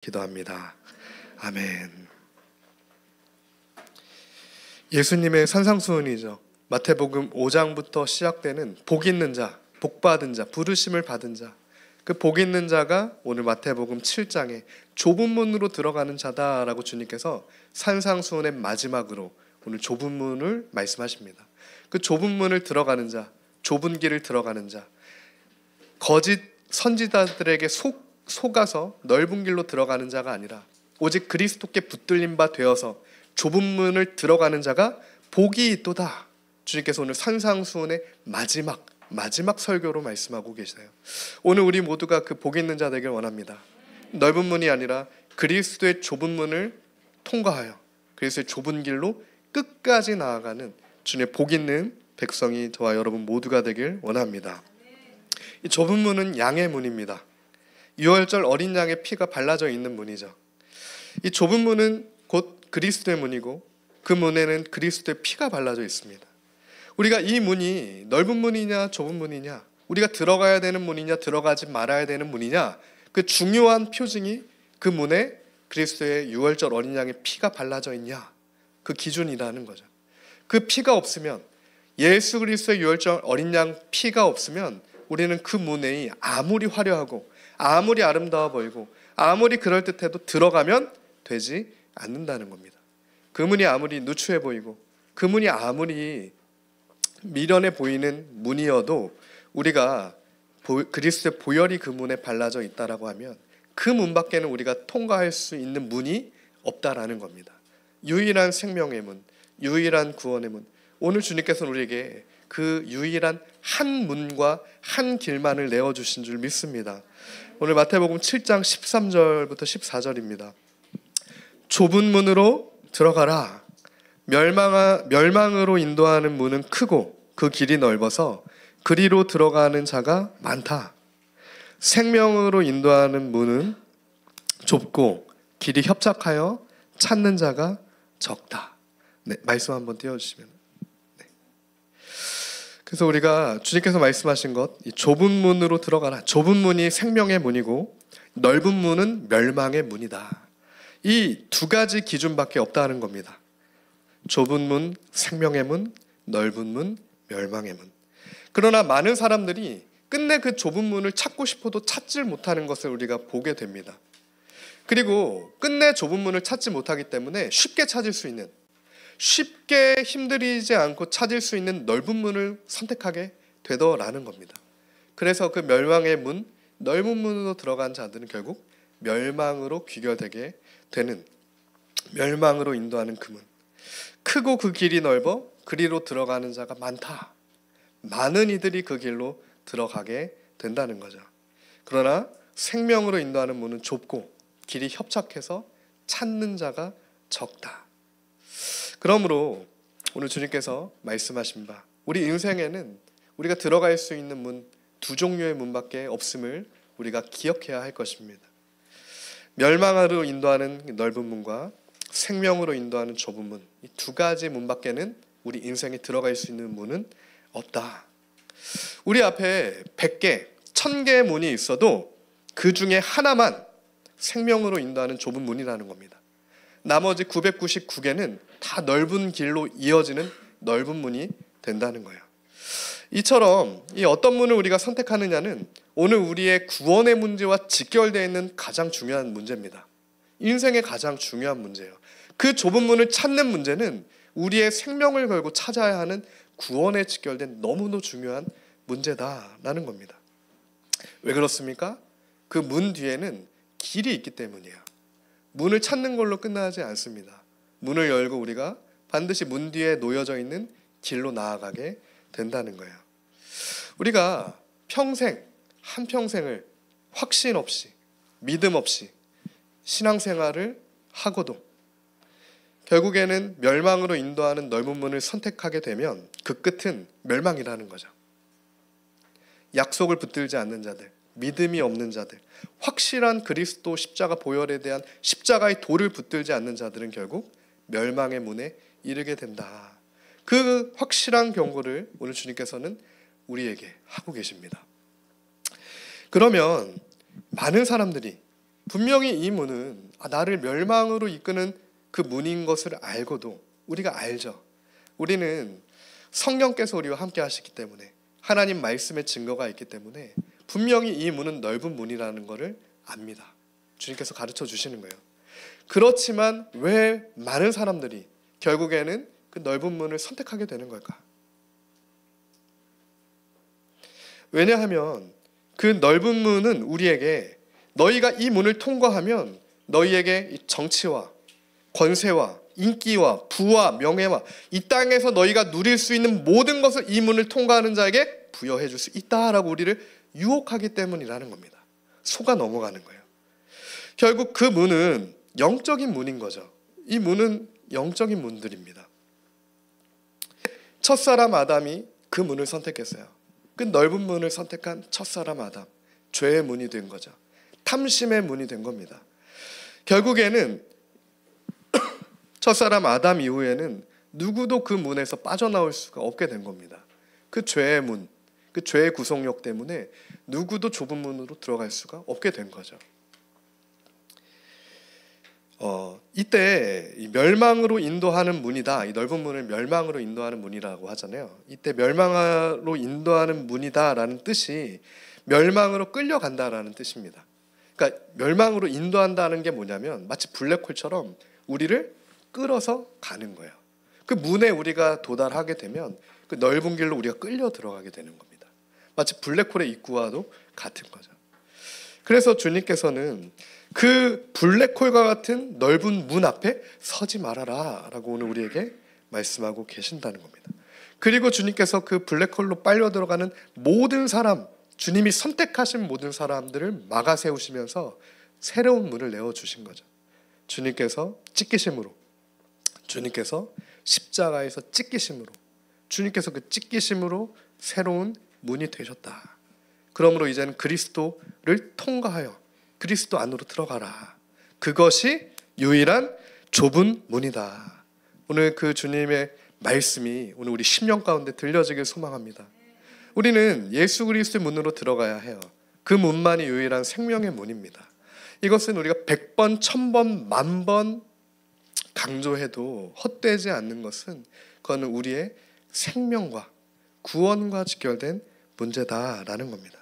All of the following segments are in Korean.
기도합니다. 아멘. 예수님의 산상수훈이죠. 마태복음 5장부터 시작되는 복 있는 자, 복 받은 자, 부르심을 받은 자. 그 복 있는 자가 오늘 마태복음 7장에 좁은 문으로 들어가는 자다라고 주님께서 산상수훈의 마지막으로 오늘 좁은 문을 말씀하십니다. 그 좁은 문을 들어가는 자, 좁은 길을 들어가는 자, 거짓 선지자들에게 속아서 넓은 길로 들어가는 자가 아니라 오직 그리스도께 붙들린 바 되어서 좁은 문을 들어가는 자가 복이 있도다. 주님께서 오늘 산상수훈의 마지막 설교로 말씀하고 계시네요. 오늘 우리 모두가 그 복 있는 자 되길 원합니다. 넓은 문이 아니라 그리스도의 좁은 문을 통과하여 그리스도의 좁은 길로 끝까지 나아가는 주님의 복 있는 백성이 저와 여러분 모두가 되길 원합니다. 이 좁은 문은 양의 문입니다. 유월절 어린 양의 피가 발라져 있는 문이죠. 이 좁은 문은 곧 그리스도의 문이고 그 문에는 그리스도의 피가 발라져 있습니다. 우리가 이 문이 넓은 문이냐 좁은 문이냐, 우리가 들어가야 되는 문이냐 들어가지 말아야 되는 문이냐, 그 중요한 표징이 그 문에 그리스도의 유월절 어린 양의 피가 발라져 있냐, 그 기준이라는 거죠. 그 피가 없으면, 예수 그리스도의 유월절 어린 양 피가 없으면 우리는 그 문이 아무리 화려하고 아무리 아름다워 보이고 아무리 그럴듯해도 들어가면 되지 않는다는 겁니다. 그 문이 아무리 누추해 보이고 그 문이 아무리 미련해 보이는 문이어도 우리가 그리스도의 보혈이 그 문에 발라져 있다라고 하면 그 문 밖에는 우리가 통과할 수 있는 문이 없다라는 겁니다. 유일한 생명의 문, 유일한 구원의 문. 오늘 주님께서는 우리에게 그 유일한 한 문과 한 길만을 내어주신 줄 믿습니다. 오늘 마태복음 7장 13절부터 14절입니다. 좁은 문으로 들어가라. 멸망으로 인도하는 문은 크고 그 길이 넓어서 그리로 들어가는 자가 많다. 생명으로 인도하는 문은 좁고 길이 협착하여 찾는 자가 적다. 네, 말씀 한번 띄워주시면. 네. 그래서 우리가 주님께서 말씀하신 것, 이 좁은 문으로 들어가라. 좁은 문이 생명의 문이고 넓은 문은 멸망의 문이다. 이 두 가지 기준밖에 없다는 겁니다. 좁은 문, 생명의 문, 넓은 문, 멸망의 문. 그러나 많은 사람들이 끝내 그 좁은 문을 찾고 싶어도 찾질 못하는 것을 우리가 보게 됩니다. 그리고 끝내 좁은 문을 찾지 못하기 때문에 쉽게 찾을 수 있는, 쉽게 힘들이지 않고 찾을 수 있는 넓은 문을 선택하게 되더라는 겁니다. 그래서 그 멸망의 문, 넓은 문으로 들어간 자들은 결국 멸망으로 귀결되게 되는, 멸망으로 인도하는 그 문. 크고 그 길이 넓어 그리로 들어가는 자가 많다. 많은 이들이 그 길로 들어가게 된다는 거죠. 그러나 생명으로 인도하는 문은 좁고 길이 협착해서 찾는 자가 적다. 그러므로 오늘 주님께서 말씀하신 바, 우리 인생에는 우리가 들어갈 수 있는 문, 두 종류의 문밖에 없음을 우리가 기억해야 할 것입니다. 멸망으로 인도하는 넓은 문과 생명으로 인도하는 좁은 문, 이 두 가지 문밖에는 우리 인생에 들어갈 수 있는 문은 없다. 우리 앞에 100개, 1000개의 문이 있어도 그 중에 하나만 생명으로 인도하는 좁은 문이라는 겁니다. 나머지 999개는 다 넓은 길로 이어지는 넓은 문이 된다는 거예요. 이처럼 이 어떤 문을 우리가 선택하느냐는 오늘 우리의 구원의 문제와 직결되어 있는 가장 중요한 문제입니다. 인생의 가장 중요한 문제예요. 그 좁은 문을 찾는 문제는 우리의 생명을 걸고 찾아야 하는 구원에 직결된 너무도 중요한 문제다라는 겁니다. 왜 그렇습니까? 그 문 뒤에는 길이 있기 때문이에요. 문을 찾는 걸로 끝나지 않습니다. 문을 열고 우리가 반드시 문 뒤에 놓여져 있는 길로 나아가게 된다는 거예요. 우리가 한평생을 확신 없이, 믿음 없이 신앙생활을 하고도 결국에는 멸망으로 인도하는 넓은 문을 선택하게 되면 그 끝은 멸망이라는 거죠. 약속을 붙들지 않는 자들, 믿음이 없는 자들, 확실한 그리스도 십자가 보혈에 대한 십자가의 도를 붙들지 않는 자들은 결국 멸망의 문에 이르게 된다. 그 확실한 경고를 오늘 주님께서는 우리에게 하고 계십니다. 그러면 많은 사람들이 분명히 이 문은 나를 멸망으로 이끄는 그 문인 것을 알고도 우리가 알죠. 우리는 성령께서 우리와 함께 하시기 때문에 하나님 말씀의 증거가 있기 때문에 분명히 이 문은 넓은 문이라는 것을 압니다. 주님께서 가르쳐 주시는 거예요. 그렇지만 왜 많은 사람들이 결국에는 그 넓은 문을 선택하게 되는 걸까? 왜냐하면 그 넓은 문은 우리에게 너희가 이 문을 통과하면 너희에게 정치와 권세와 인기와 부와 명예와 이 땅에서 너희가 누릴 수 있는 모든 것을 이 문을 통과하는 자에게 부여해 줄 수 있다라고 우리를 유혹하기 때문이라는 겁니다. 속아 넘어가는 거예요. 결국 그 문은 영적인 문인 거죠. 이 문은 영적인 문들입니다. 첫사람 아담이 그 문을 선택했어요. 그 넓은 문을 선택한 첫사람 아담, 죄의 문이 된 거죠. 탐심의 문이 된 겁니다. 결국에는 첫사람 아담 이후에는 누구도 그 문에서 빠져나올 수가 없게 된 겁니다. 그 죄의 문, 그 죄의 구속력 때문에 누구도 좁은 문으로 들어갈 수가 없게 된 거죠. 이때 이 멸망으로 인도하는 문이다. 이 넓은 문을 멸망으로 인도하는 문이라고 하잖아요. 이때 멸망으로 인도하는 문이다라는 뜻이 멸망으로 끌려간다라는 뜻입니다. 그러니까 멸망으로 인도한다는 게 뭐냐면 마치 블랙홀처럼 우리를 끌어서 가는 거예요. 그 문에 우리가 도달하게 되면 그 넓은 길로 우리가 끌려 들어가게 되는 겁니다. 마치 블랙홀의 입구와도 같은 거죠. 그래서 주님께서는 그 블랙홀과 같은 넓은 문 앞에 서지 말아라 라고 오늘 우리에게 말씀하고 계신다는 겁니다. 그리고 주님께서 그 블랙홀로 빨려 들어가는 모든 사람, 주님이 선택하신 모든 사람들을 막아 세우시면서 새로운 문을 내어주신 거죠. 주님께서 찢기심으로, 주님께서 십자가에서 찢기심으로, 주님께서 그 찢기심으로 새로운 문이 되셨다. 그러므로 이제는 그리스도를 통과하여 그리스도 안으로 들어가라. 그것이 유일한 좁은 문이다. 오늘 그 주님의 말씀이 오늘 우리 심령 가운데 들려지길 소망합니다. 우리는 예수 그리스도의 문으로 들어가야 해요. 그 문만이 유일한 생명의 문입니다. 이것은 우리가 100번, 1000번, 10,000번 강조해도 헛되지 않는 것은 그거는 우리의 생명과 구원과 직결된 문제다라는 겁니다.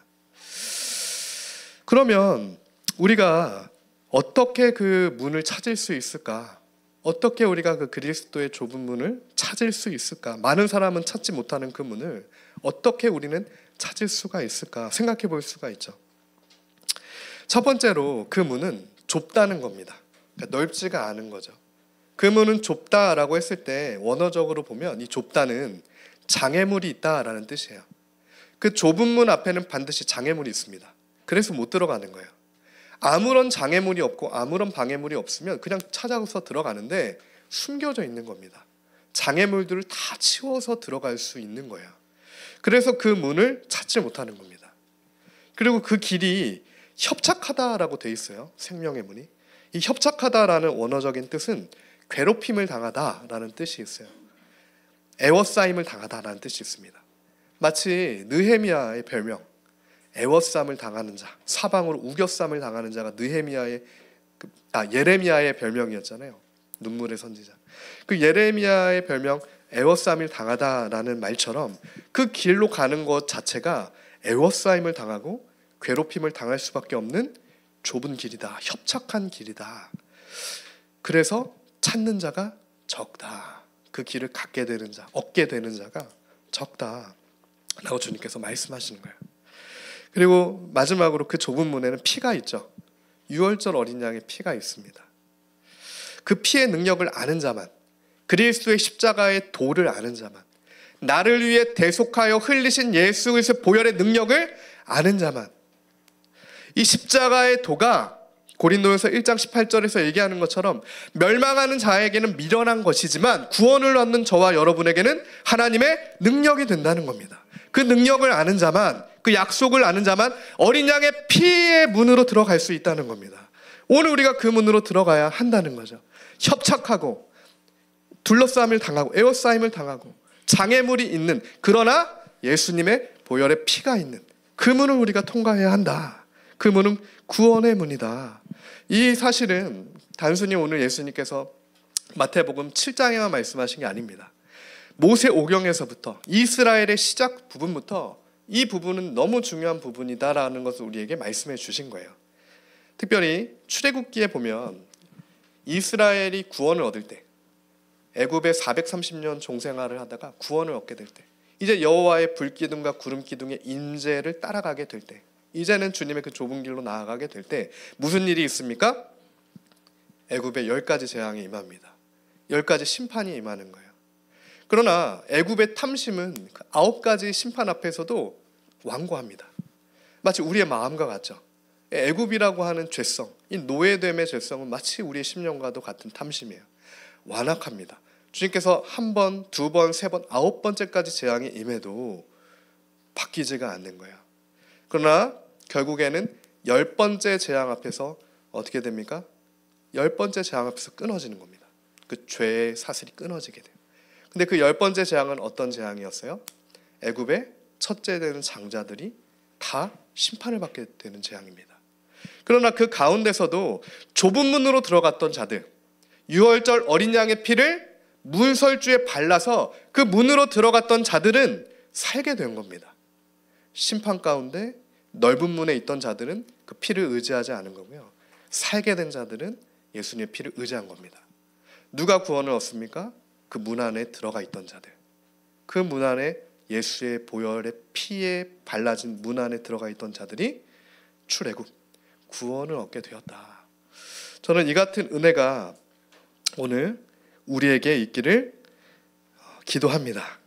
그러면 우리가 어떻게 그 문을 찾을 수 있을까? 어떻게 우리가 그 그리스도의 좁은 문을 찾을 수 있을까? 많은 사람은 찾지 못하는 그 문을 어떻게 우리는 찾을 수가 있을까? 생각해 볼 수가 있죠. 첫 번째로 그 문은 좁다는 겁니다. 그러니까 넓지가 않은 거죠. 그 문은 좁다라고 했을 때 원어적으로 보면 이 좁다는 장애물이 있다라는 뜻이에요. 그 좁은 문 앞에는 반드시 장애물이 있습니다. 그래서 못 들어가는 거예요. 아무런 장애물이 없고 아무런 방해물이 없으면 그냥 찾아서 들어가는데 숨겨져 있는 겁니다. 장애물들을 다 치워서 들어갈 수 있는 거예요. 그래서 그 문을 찾지 못하는 겁니다. 그리고 그 길이 협착하다라고 돼 있어요. 생명의 문이. 이 협착하다라는 원어적인 뜻은 괴롭힘을 당하다라는 뜻이 있어요. 애워싸임을 당하다라는 뜻이 있습니다. 마치 느헤미야의 별명, 애워싸임을 당하는 자, 사방으로 우겨싸임을 당하는 자가 예레미야의 별명이었잖아요. 눈물의 선지자. 그 예레미야의 별명 애워싸임을 당하다라는 말처럼 그 길로 가는 것 자체가 애워싸임을 당하고 괴롭힘을 당할 수밖에 없는 좁은 길이다. 협착한 길이다. 그래서 찾는 자가 적다. 그 길을 갖게 되는 자, 얻게 되는 자가 적다. 라고 주님께서 말씀하시는 거예요. 그리고 마지막으로 그 좁은 문에는 피가 있죠. 유월절 어린 양의 피가 있습니다. 그 피의 능력을 아는 자만, 그리스도의 십자가의 도를 아는 자만, 나를 위해 대속하여 흘리신 예수 그리스도의 보혈의 능력을 아는 자만, 이 십자가의 도가 고린도전서 1장 18절에서 얘기하는 것처럼 멸망하는 자에게는 미련한 것이지만 구원을 얻는 저와 여러분에게는 하나님의 능력이 된다는 겁니다. 그 능력을 아는 자만, 그 약속을 아는 자만 어린 양의 피의 문으로 들어갈 수 있다는 겁니다. 오늘 우리가 그 문으로 들어가야 한다는 거죠. 협착하고 둘러싸임을 당하고 에워싸임을 당하고 장애물이 있는, 그러나 예수님의 보혈의 피가 있는 그 문을 우리가 통과해야 한다. 그 문은 구원의 문이다. 이 사실은 단순히 오늘 예수님께서 마태복음 7장에만 말씀하신 게 아닙니다. 모세 오경에서부터 이스라엘의 시작 부분부터 이 부분은 너무 중요한 부분이다라는 것을 우리에게 말씀해 주신 거예요. 특별히 출애굽기에 보면 이스라엘이 구원을 얻을 때, 애굽에 430년 종생활을 하다가 구원을 얻게 될 때, 이제 여호와의 불기둥과 구름기둥의 인재를 따라가게 될 때, 이제는 주님의 그 좁은 길로 나아가게 될 때 무슨 일이 있습니까? 애굽에 10가지 재앙이 임합니다. 10가지 심판이 임하는 거예요. 그러나 애굽의 탐심은 그 9가지 심판 앞에서도 완고합니다. 마치 우리의 마음과 같죠. 애굽이라고 하는 죄성, 이 노예됨의 죄성은 마치 우리의 심령과도 같은 탐심이에요. 완악합니다. 주님께서 한 번, 두 번, 세 번, 9번째까지 재앙이 임해도 바뀌지가 않는 거예요. 그러나 결국에는 10번째 재앙 앞에서 어떻게 됩니까? 10번째 재앙 앞에서 끊어지는 겁니다. 그 죄의 사슬이 끊어지게 돼요. 근데 그 10번째 재앙은 어떤 재앙이었어요? 애굽의 첫째 되는 장자들이 다 심판을 받게 되는 재앙입니다. 그러나 그 가운데서도 좁은 문으로 들어갔던 자들, 유월절 어린 양의 피를 문설주에 발라서 그 문으로 들어갔던 자들은 살게 된 겁니다. 심판 가운데 넓은 문에 있던 자들은 그 피를 의지하지 않은 거고요. 살게 된 자들은 예수님의 피를 의지한 겁니다. 누가 구원을 얻습니까? 그 문 안에 들어가 있던 자들. 그 문 안에 예수의 보혈의 피에 발라진 문 안에 들어가 있던 자들이 출애굽, 구원을 얻게 되었다. 저는 이 같은 은혜가 오늘 우리에게 있기를 기도합니다.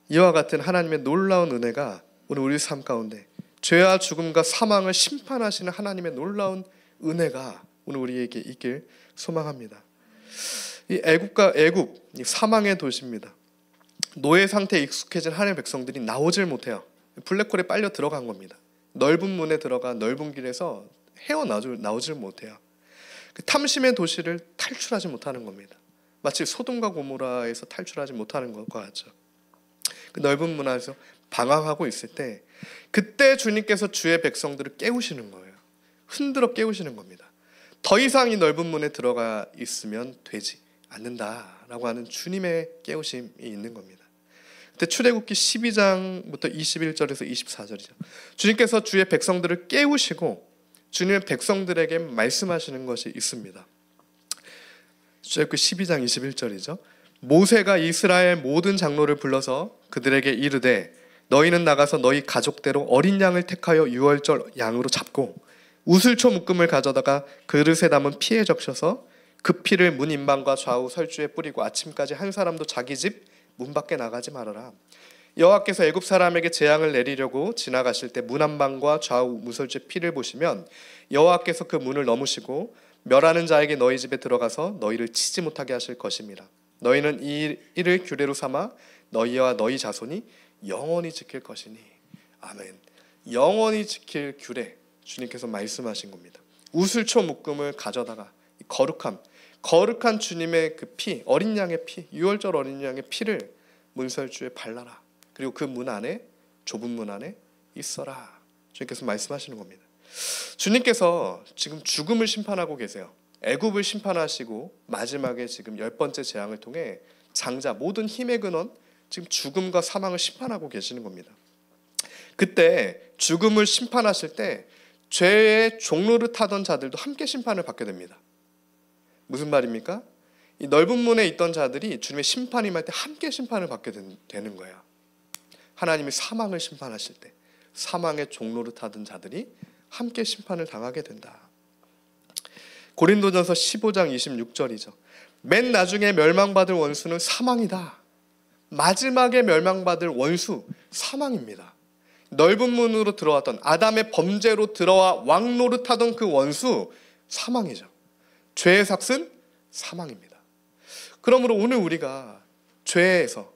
이와 같은 하나님의 놀라운 은혜가 오늘 우리 삶 가운데 죄와 죽음과 사망을 심판하시는 하나님의 놀라운 은혜가 오늘 우리에게 있길 소망합니다. 이 애굽, 이 사망의 도시입니다. 노예 상태에 익숙해진 하나님의 백성들이 나오질 못해요. 블랙홀에 빨려 들어간 겁니다. 넓은 문에 들어가 넓은 길에서 헤어나오질 못해요. 그 탐심의 도시를 탈출하지 못하는 겁니다. 마치 소돔과 고모라에서 탈출하지 못하는 것과 같죠. 그 넓은 문 안에서 방황하고 있을 때 그때 주님께서 주의 백성들을 깨우시는 거예요. 흔들어 깨우시는 겁니다. 더 이상 이 넓은 문에 들어가 있으면 되지 않는다라고 하는 주님의 깨우심이 있는 겁니다. 그때 출애굽기 12장부터 21절에서 24절이죠. 주님께서 주의 백성들을 깨우시고 주님의 백성들에게 말씀하시는 것이 있습니다. 출애굽기 12장 21절이죠. 모세가 이스라엘 모든 장로를 불러서 그들에게 이르되 너희는 나가서 너희 가족대로 어린 양을 택하여 유월절 양으로 잡고 우슬초 묶음을 가져다가 그릇에 담은 피에 적셔서 그 피를 문 인방과 좌우 설주에 뿌리고 아침까지 한 사람도 자기 집 문 밖에 나가지 말아라. 여호와께서 애굽 사람에게 재앙을 내리려고 지나가실 때 문 한방과 좌우 무설주의 피를 보시면 여호와께서 그 문을 넘으시고 멸하는 자에게 너희 집에 들어가서 너희를 치지 못하게 하실 것입니다. 너희는 이를 규례로 삼아 너희와 너희 자손이 영원히 지킬 것이니. 아멘. 영원히 지킬 규례, 주님께서 말씀하신 겁니다. 우슬초 묶음을 가져다가 거룩한 주님의 그 피, 어린 양의 피, 유월절 어린 양의 피를 문설주에 발라라. 그리고 그 문 안에, 좁은 문 안에 있어라. 주님께서 말씀하시는 겁니다. 주님께서 지금 죽음을 심판하고 계세요. 애굽을 심판하시고 마지막에 지금 10번째 재앙을 통해 장자, 모든 힘의 근원, 지금 죽음과 사망을 심판하고 계시는 겁니다. 그때 죽음을 심판하실 때 죄의 종로를 타던 자들도 함께 심판을 받게 됩니다. 무슨 말입니까? 이 넓은 문에 있던 자들이 주님의 심판이 임할 때 함께 심판을 받게 되는 거예요. 하나님이 사망을 심판하실 때 사망의 종로를 타던 자들이 함께 심판을 당하게 된다. 고린도전서 15장 26절이죠. 맨 나중에 멸망받을 원수는 사망이다. 마지막에 멸망받을 원수 사망입니다. 넓은 문으로 들어왔던 아담의 범죄로 들어와 왕노릇하던 그 원수 사망이죠. 죄의 삭은 사망입니다. 그러므로 오늘 우리가 죄에서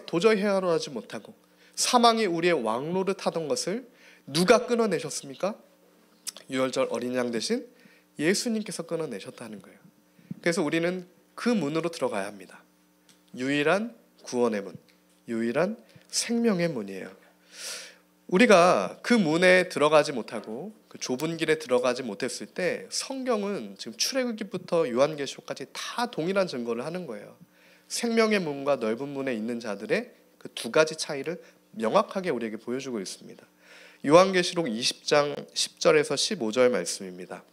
도저히 헤어나지 못하고 사망이 우리의 왕노릇하던 것을 누가 끊어내셨습니까? 유월절 어린 양 대신 예수님께서 끊어내셨다는 거예요. 그래서 우리는 그 문으로 들어가야 합니다. 유일한 구원의 문, 유일한 생명의 문이에요. 우리가 그 문에 들어가지 못하고 그 좁은 길에 들어가지 못했을 때 성경은 지금 출애굽기부터 요한계시록까지 다 동일한 증거를 하는 거예요. 생명의 문과 넓은 문에 있는 자들의 그 두 가지 차이를 명확하게 우리에게 보여주고 있습니다. 요한계시록 20장 10절에서 15절 말씀입니다.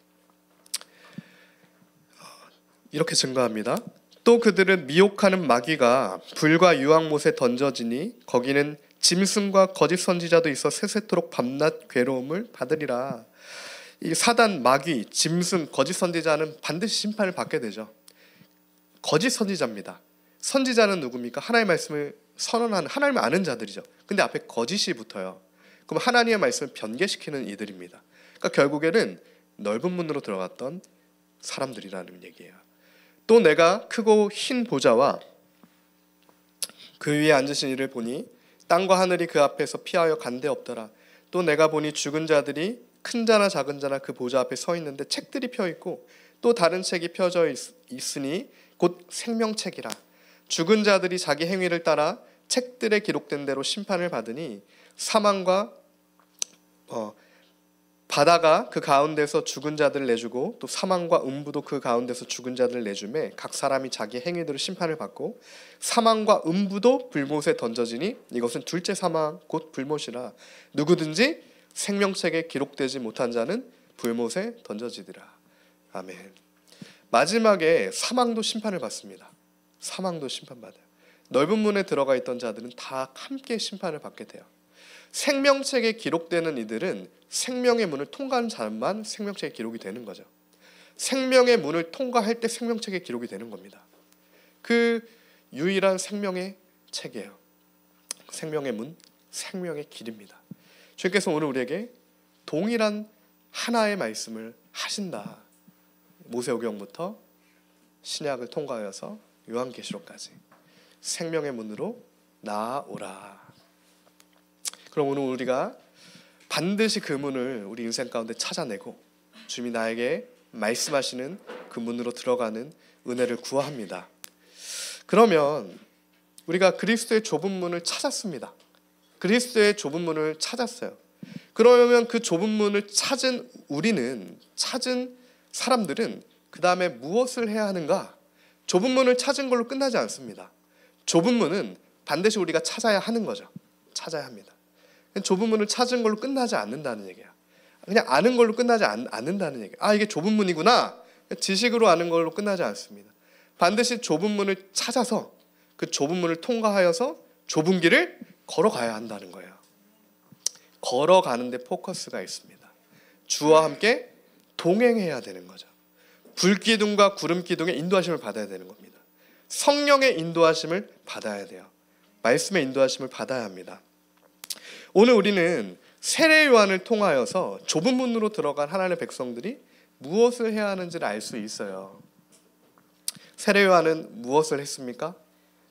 이렇게 증거합니다. 또 그들을 미혹하는 마귀가 불과 유황못에 던져지니 거기는 짐승과 거짓 선지자도 있어 세세토록 밤낮 괴로움을 받으리라. 이 사단, 마귀, 짐승, 거짓 선지자는 반드시 심판을 받게 되죠. 거짓 선지자입니다. 선지자는 누굽니까? 하나님의 말씀을 선언하는, 하나님을 아는 자들이죠. 근데 앞에 거짓이 붙어요. 그럼 하나님의 말씀을 변개시키는 이들입니다. 그러니까 결국에는 넓은 문으로 들어갔던 사람들이라는 얘기예요. 또 내가 크고 흰 보좌와 그 위에 앉으신 이를 보니 땅과 하늘이 그 앞에서 피하여 간데 없더라. 또 내가 보니 죽은 자들이 큰 자나 작은 자나 그 보좌 앞에 서 있는데 책들이 펴 있고 또 다른 책이 펴져 있으니 곧 생명책이라. 죽은 자들이 자기 행위를 따라 책들에 기록된 대로 심판을 받으니 사망과 바다가 그 가운데서 죽은 자들을 내주고 또 사망과 음부도 그 가운데서 죽은 자들을 내주매 각 사람이 자기 행위대로 심판을 받고 사망과 음부도 불못에 던져지니 이것은 둘째 사망 곧 불못이라. 누구든지 생명책에 기록되지 못한 자는 불못에 던져지리라. 아멘. 마지막에 사망도 심판을 받습니다. 사망도 심판받아요. 넓은 문에 들어가 있던 자들은 다 함께 심판을 받게 돼요. 생명책에 기록되는 이들은 생명의 문을 통과하는 사람만 생명책에 기록이 되는 거죠. 생명의 문을 통과할 때 생명책에 기록이 되는 겁니다. 그 유일한 생명의 책이에요. 생명의 문, 생명의 길입니다. 주님께서 오늘 우리에게 동일한 하나의 말씀을 하신다. 모세오경부터 신약을 통과하여서 요한계시록까지 생명의 문으로 나아오라. 그럼 오늘 우리가 반드시 그 문을 우리 인생 가운데 찾아내고 주님이 나에게 말씀하시는 그 문으로 들어가는 은혜를 구합니다. 그러면 우리가 그리스도의 좁은 문을 찾았습니다. 그리스도의 좁은 문을 찾았어요. 그러면 그 좁은 문을 찾은 우리는, 찾은 사람들은 그 다음에 무엇을 해야 하는가? 좁은 문을 찾은 걸로 끝나지 않습니다. 좁은 문은 반드시 우리가 찾아야 하는 거죠. 찾아야 합니다. 좁은 문을 찾은 걸로 끝나지 않는다는 얘기야. 그냥 아는 걸로 끝나지 않는다는 얘기야. 아, 이게 좁은 문이구나. 지식으로 아는 걸로 끝나지 않습니다. 반드시 좁은 문을 찾아서 그 좁은 문을 통과하여서 좁은 길을 걸어가야 한다는 거예요. 걸어가는 데 포커스가 있습니다. 주와 함께 동행해야 되는 거죠. 불기둥과 구름기둥의 인도하심을 받아야 되는 겁니다. 성령의 인도하심을 받아야 돼요. 말씀의 인도하심을 받아야 합니다. 오늘 우리는 세례 요한을 통하여서 좁은 문으로 들어간 하나님의 백성들이 무엇을 해야 하는지를 알 수 있어요. 세례 요한은 무엇을 했습니까?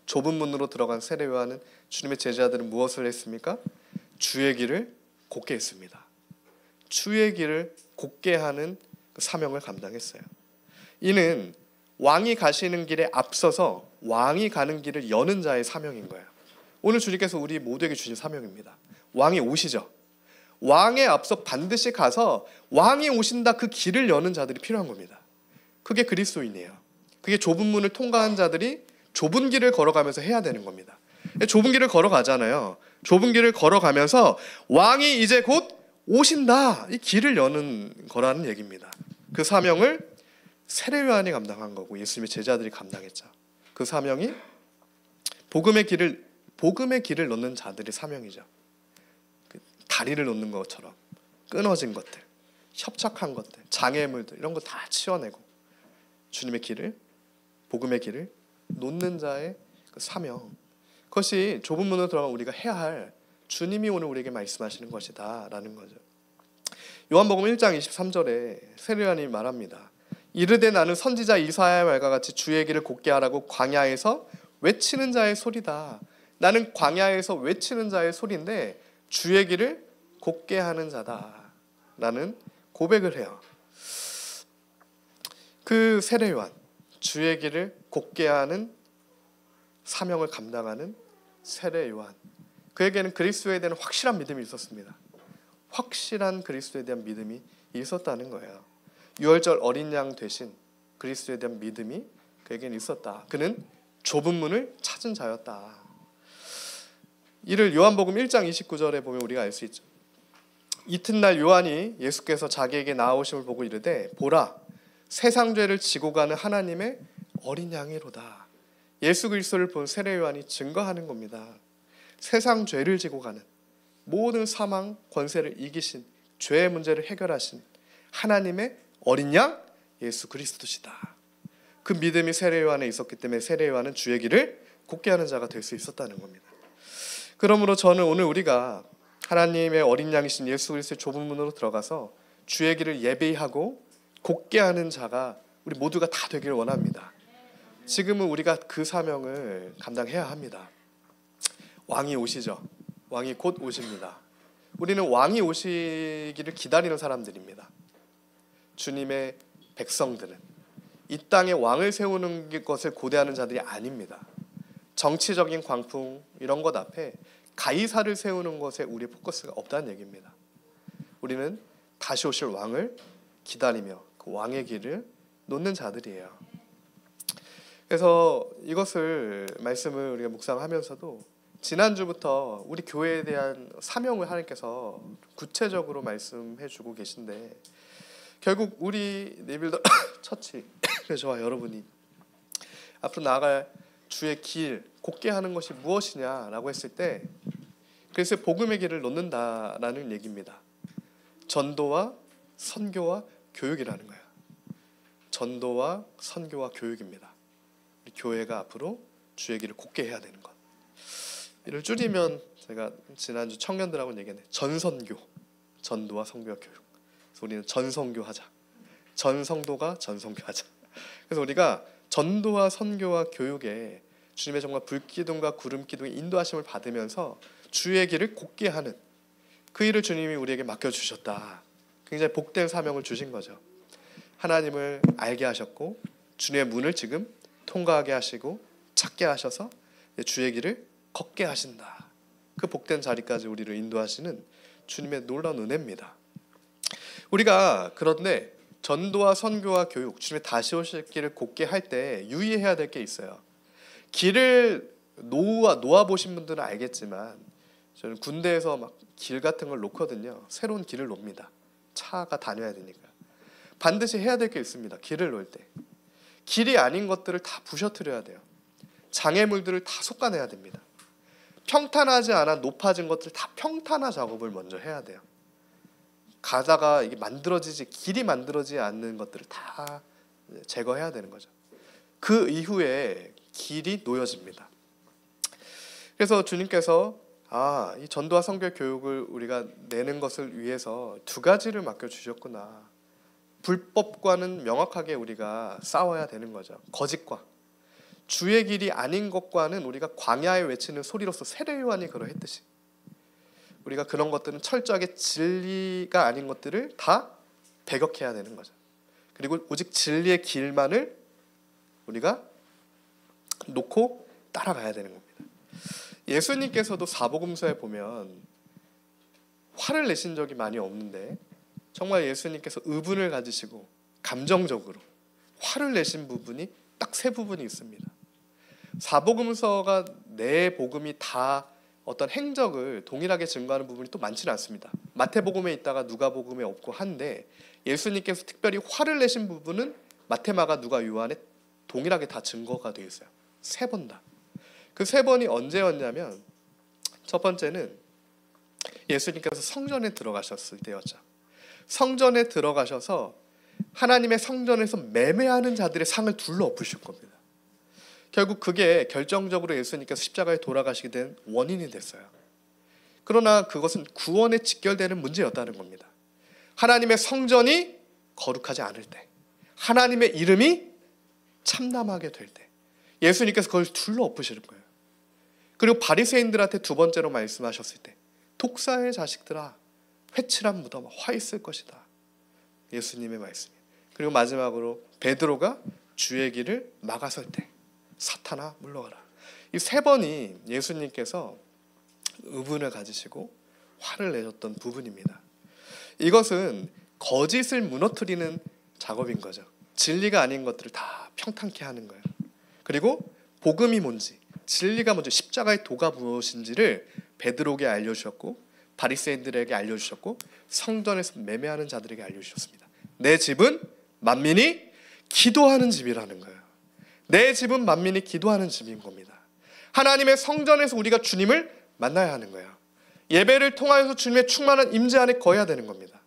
좁은 문으로 들어간 세례 요한은 주님의 제자들은 무엇을 했습니까? 주의 길을 곧게 했습니다. 주의 길을 곧게 하는 사명을 감당했어요. 이는 왕이 가시는 길에 앞서서 왕이 가는 길을 여는 자의 사명인 거예요. 오늘 주님께서 우리 모두에게 주신 사명입니다. 왕이 오시죠. 왕에 앞서 반드시 가서 왕이 오신다 그 길을 여는 자들이 필요한 겁니다. 그게 그리스도인이에요. 그게 좁은 문을 통과한 자들이 좁은 길을 걸어가면서 해야 되는 겁니다. 좁은 길을 걸어가잖아요. 좁은 길을 걸어가면서 왕이 이제 곧 오신다. 이 길을 여는 거라는 얘기입니다. 그 사명을 세례 요한이 감당한 거고 예수님의 제자들이 감당했죠. 그 사명이 복음의 길을 넣는 자들의 사명이죠. 다리를 놓는 것처럼 끊어진 것들, 협착한 것들, 장애물들 이런 거 다 치워내고 주님의 길을, 복음의 길을 놓는 자의 그 사명, 그것이 좁은 문으로 들어가면 우리가 해야 할, 주님이 오늘 우리에게 말씀하시는 것이다 라는 거죠. 요한복음 1장 23절에 세례 요한이 말합니다. 이르되 나는 선지자 이사야의 말과 같이 주의 길을 곧게 하라고 광야에서 외치는 자의 소리다. 나는 광야에서 외치는 자의 소리인데 주의 길을 곧게 하는 자다 라는 고백을 해요. 그 세례 요한, 주의 길을 곧게 하는 사명을 감당하는 세례 요한, 그에게는 그리스도에 대한 확실한 믿음이 있었습니다. 확실한 그리스도에 대한 믿음이 있었다는 거예요. 유월절 어린 양 대신 그리스도에 대한 믿음이 그에게는 있었다. 그는 좁은 문을 찾은 자였다. 이를 요한복음 1장 29절에 보면 우리가 알 수 있죠. 이튿날 요한이 예수께서 자기에게 나아오심을 보고 이르되 보라 세상 죄를 지고 가는 하나님의 어린 양이로다. 예수 그리스도를 본 세례 요한이 증거하는 겁니다. 세상 죄를 지고 가는 모든 사망 권세를 이기신 죄의 문제를 해결하신 하나님의 어린 양 예수 그리스도시다. 그 믿음이 세례 요한에 있었기 때문에 세례 요한은 주의 길을 곧게 하는 자가 될 수 있었다는 겁니다. 그러므로 저는 오늘 우리가 하나님의 어린 양이신 예수 그리스도의 좁은 문으로 들어가서 주의 길을 예비하고 곧게 하는 자가 우리 모두가 다 되기를 원합니다. 지금은 우리가 그 사명을 감당해야 합니다. 왕이 오시죠. 왕이 곧 오십니다. 우리는 왕이 오시기를 기다리는 사람들입니다. 주님의 백성들은 이 땅에 왕을 세우는 것을 고대하는 자들이 아닙니다. 정치적인 광풍 이런 것 앞에 가이사를 세우는 것에 우리의 포커스가 없다는 얘기입니다. 우리는 다시 오실 왕을 기다리며 그 왕의 길을 놓는 자들이에요. 그래서 이것을 말씀을 우리가 묵상하면서도 지난주부터 우리 교회에 대한 사명을 하나님께서 구체적으로 말씀해 주고 계신데 결국 우리 리빌더 처치 저와 여러분이 앞으로 나아갈 주의 길 곧게 하는 것이 무엇이냐라고 했을 때 그래서 복음의 길을 놓는다라는 얘기입니다. 전도와 선교와 교육이라는 거예요. 전도와 선교와 교육입니다. 우리 교회가 앞으로 주의 길을 곧게 해야 되는 것. 이를 줄이면 제가 지난주 청년들하고 얘기했는데 전선교, 전도와 선교와 교육. 그래서 우리는 전선교하자. 전성도가 전선교하자. 그래서 우리가 전도와 선교와 교육에 주님의 정말 불기둥과 구름기둥의 인도하심을 받으면서 주의 길을 곧게 하는 그 일을 주님이 우리에게 맡겨주셨다. 굉장히 복된 사명을 주신 거죠. 하나님을 알게 하셨고 주님의 문을 지금 통과하게 하시고 찾게 하셔서 주의 길을 걷게 하신다. 그 복된 자리까지 우리를 인도하시는 주님의 놀라운 은혜입니다. 우리가 그런데 전도와 선교와 교육, 주님의 다시 오실 길을 곧게 할 때 유의해야 될 게 있어요. 길을 놓아 보신 분들은 알겠지만 저는 군대에서 막 길 같은 걸 놓거든요. 새로운 길을 놉니다. 차가 다녀야 되니까. 반드시 해야 될 게 있습니다. 길을 놓을 때. 길이 아닌 것들을 다 부셔뜨려야 돼요. 장애물들을 다 솎아내야 됩니다. 평탄하지 않아 높아진 것들 다 평탄화 작업을 먼저 해야 돼요. 가다가 이게 길이 만들어지지 않는 것들을 다 제거해야 되는 거죠. 그 이후에 길이 놓여집니다. 그래서 주님께서 이 전도와 선교 교육을 우리가 내는 것을 위해서 두 가지를 맡겨주셨구나. 불법과는 명확하게 우리가 싸워야 되는 거죠. 거짓과 주의 길이 아닌 것과는 우리가 광야에 외치는 소리로서 세례 요한이 그러했듯이 우리가 그런 것들은 철저하게 진리가 아닌 것들을 다 배격해야 되는 거죠. 그리고 오직 진리의 길만을 우리가 놓고 따라가야 되는 겁니다. 예수님께서도 사복음서에 보면 화를 내신 적이 많이 없는데 정말 예수님께서 의분을 가지시고 감정적으로 화를 내신 부분이 딱 세 부분이 있습니다. 사복음서가 네 복음이 다 어떤 행적을 동일하게 증거하는 부분이 또 많지는 않습니다. 마태복음에 있다가 누가복음에 없고 한데 예수님께서 특별히 화를 내신 부분은 마태, 마가, 누가, 요한에 동일하게 다 증거가 되어 있어요. 세 번 다. 그 세 번이 언제였냐면 첫 번째는 예수님께서 성전에 들어가셨을 때였죠. 성전에 들어가셔서 하나님의 성전에서 매매하는 자들의 상을 둘러엎으실 겁니다. 결국 그게 결정적으로 예수님께서 십자가에 돌아가시게 된 원인이 됐어요. 그러나 그것은 구원에 직결되는 문제였다는 겁니다. 하나님의 성전이 거룩하지 않을 때, 하나님의 이름이 참남하게 될 때 예수님께서 그걸 둘러엎으시는 거예요. 그리고 바리새인들한테 두 번째로 말씀하셨을 때 독사의 자식들아 회칠한 무덤 화 있을 것이다. 예수님의 말씀이에요. 그리고 마지막으로 베드로가 주의 길을 막아설 때 사탄아 물러가라. 이 세 번이 예수님께서 의분을 가지시고 화를 내셨던 부분입니다. 이것은 거짓을 무너뜨리는 작업인 거죠. 진리가 아닌 것들을 다 평탄케 하는 거예요. 그리고 복음이 뭔지, 진리가 뭔지, 십자가의 도가 무엇인지를 베드로에게 알려주셨고 바리새인들에게 알려주셨고 성전에서 매매하는 자들에게 알려주셨습니다. 내 집은 만민이 기도하는 집이라는 거예요. 내 집은 만민이 기도하는 집인 겁니다. 하나님의 성전에서 우리가 주님을 만나야 하는 거예요. 예배를 통하여서 주님의 충만한 임재 안에 거해야 되는 겁니다.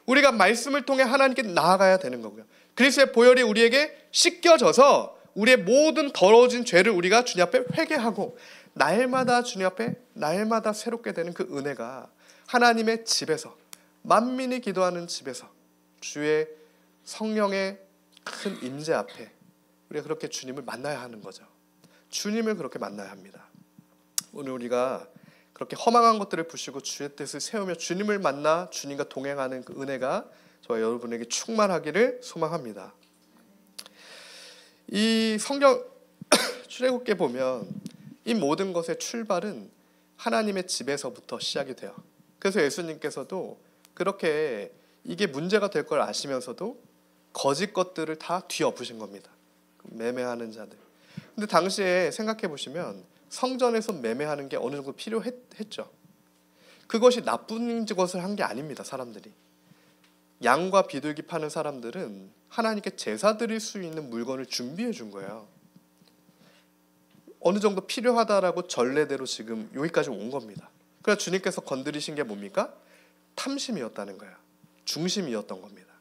우리가 말씀을 통해 하나님께 나아가야 되는 거고요. 그리스도의 보혈이 우리에게 씻겨져서 우리의 모든 더러워진 죄를 우리가 주님 앞에 회개하고 날마다 주님 앞에 날마다 새롭게 되는 그 은혜가 하나님의 집에서, 만민이 기도하는 집에서 주의 성령의 큰 임재 앞에 우리가 그렇게 주님을 만나야 하는 거죠. 주님을 그렇게 만나야 합니다. 오늘 우리가 그렇게 허망한 것들을 부시고 주의 뜻을 세우며 주님을 만나 주님과 동행하는 그 은혜가 저와 여러분에게 충만하기를 소망합니다. 이 성경 출애굽기에 보면 이 모든 것의 출발은 하나님의 집에서부터 시작이 돼요. 그래서 예수님께서도 그렇게 이게 문제가 될 걸 아시면서도 거짓 것들을 다 뒤엎으신 겁니다. 매매하는 자들. 근데 당시에 생각해 보시면 성전에서 매매하는 게 어느 정도 필요했죠. 그것이 나쁜 것을 한 게 아닙니다. 사람들이. 양과 비둘기 파는 사람들은 하나님께 제사 드릴 수 있는 물건을 준비해 준 거예요. 어느 정도 필요하다라고 전례대로 지금 여기까지 온 겁니다. 그래서 주님께서 건드리신 게 뭡니까? 탐심이었다는 거예요. 중심이었던 겁니다.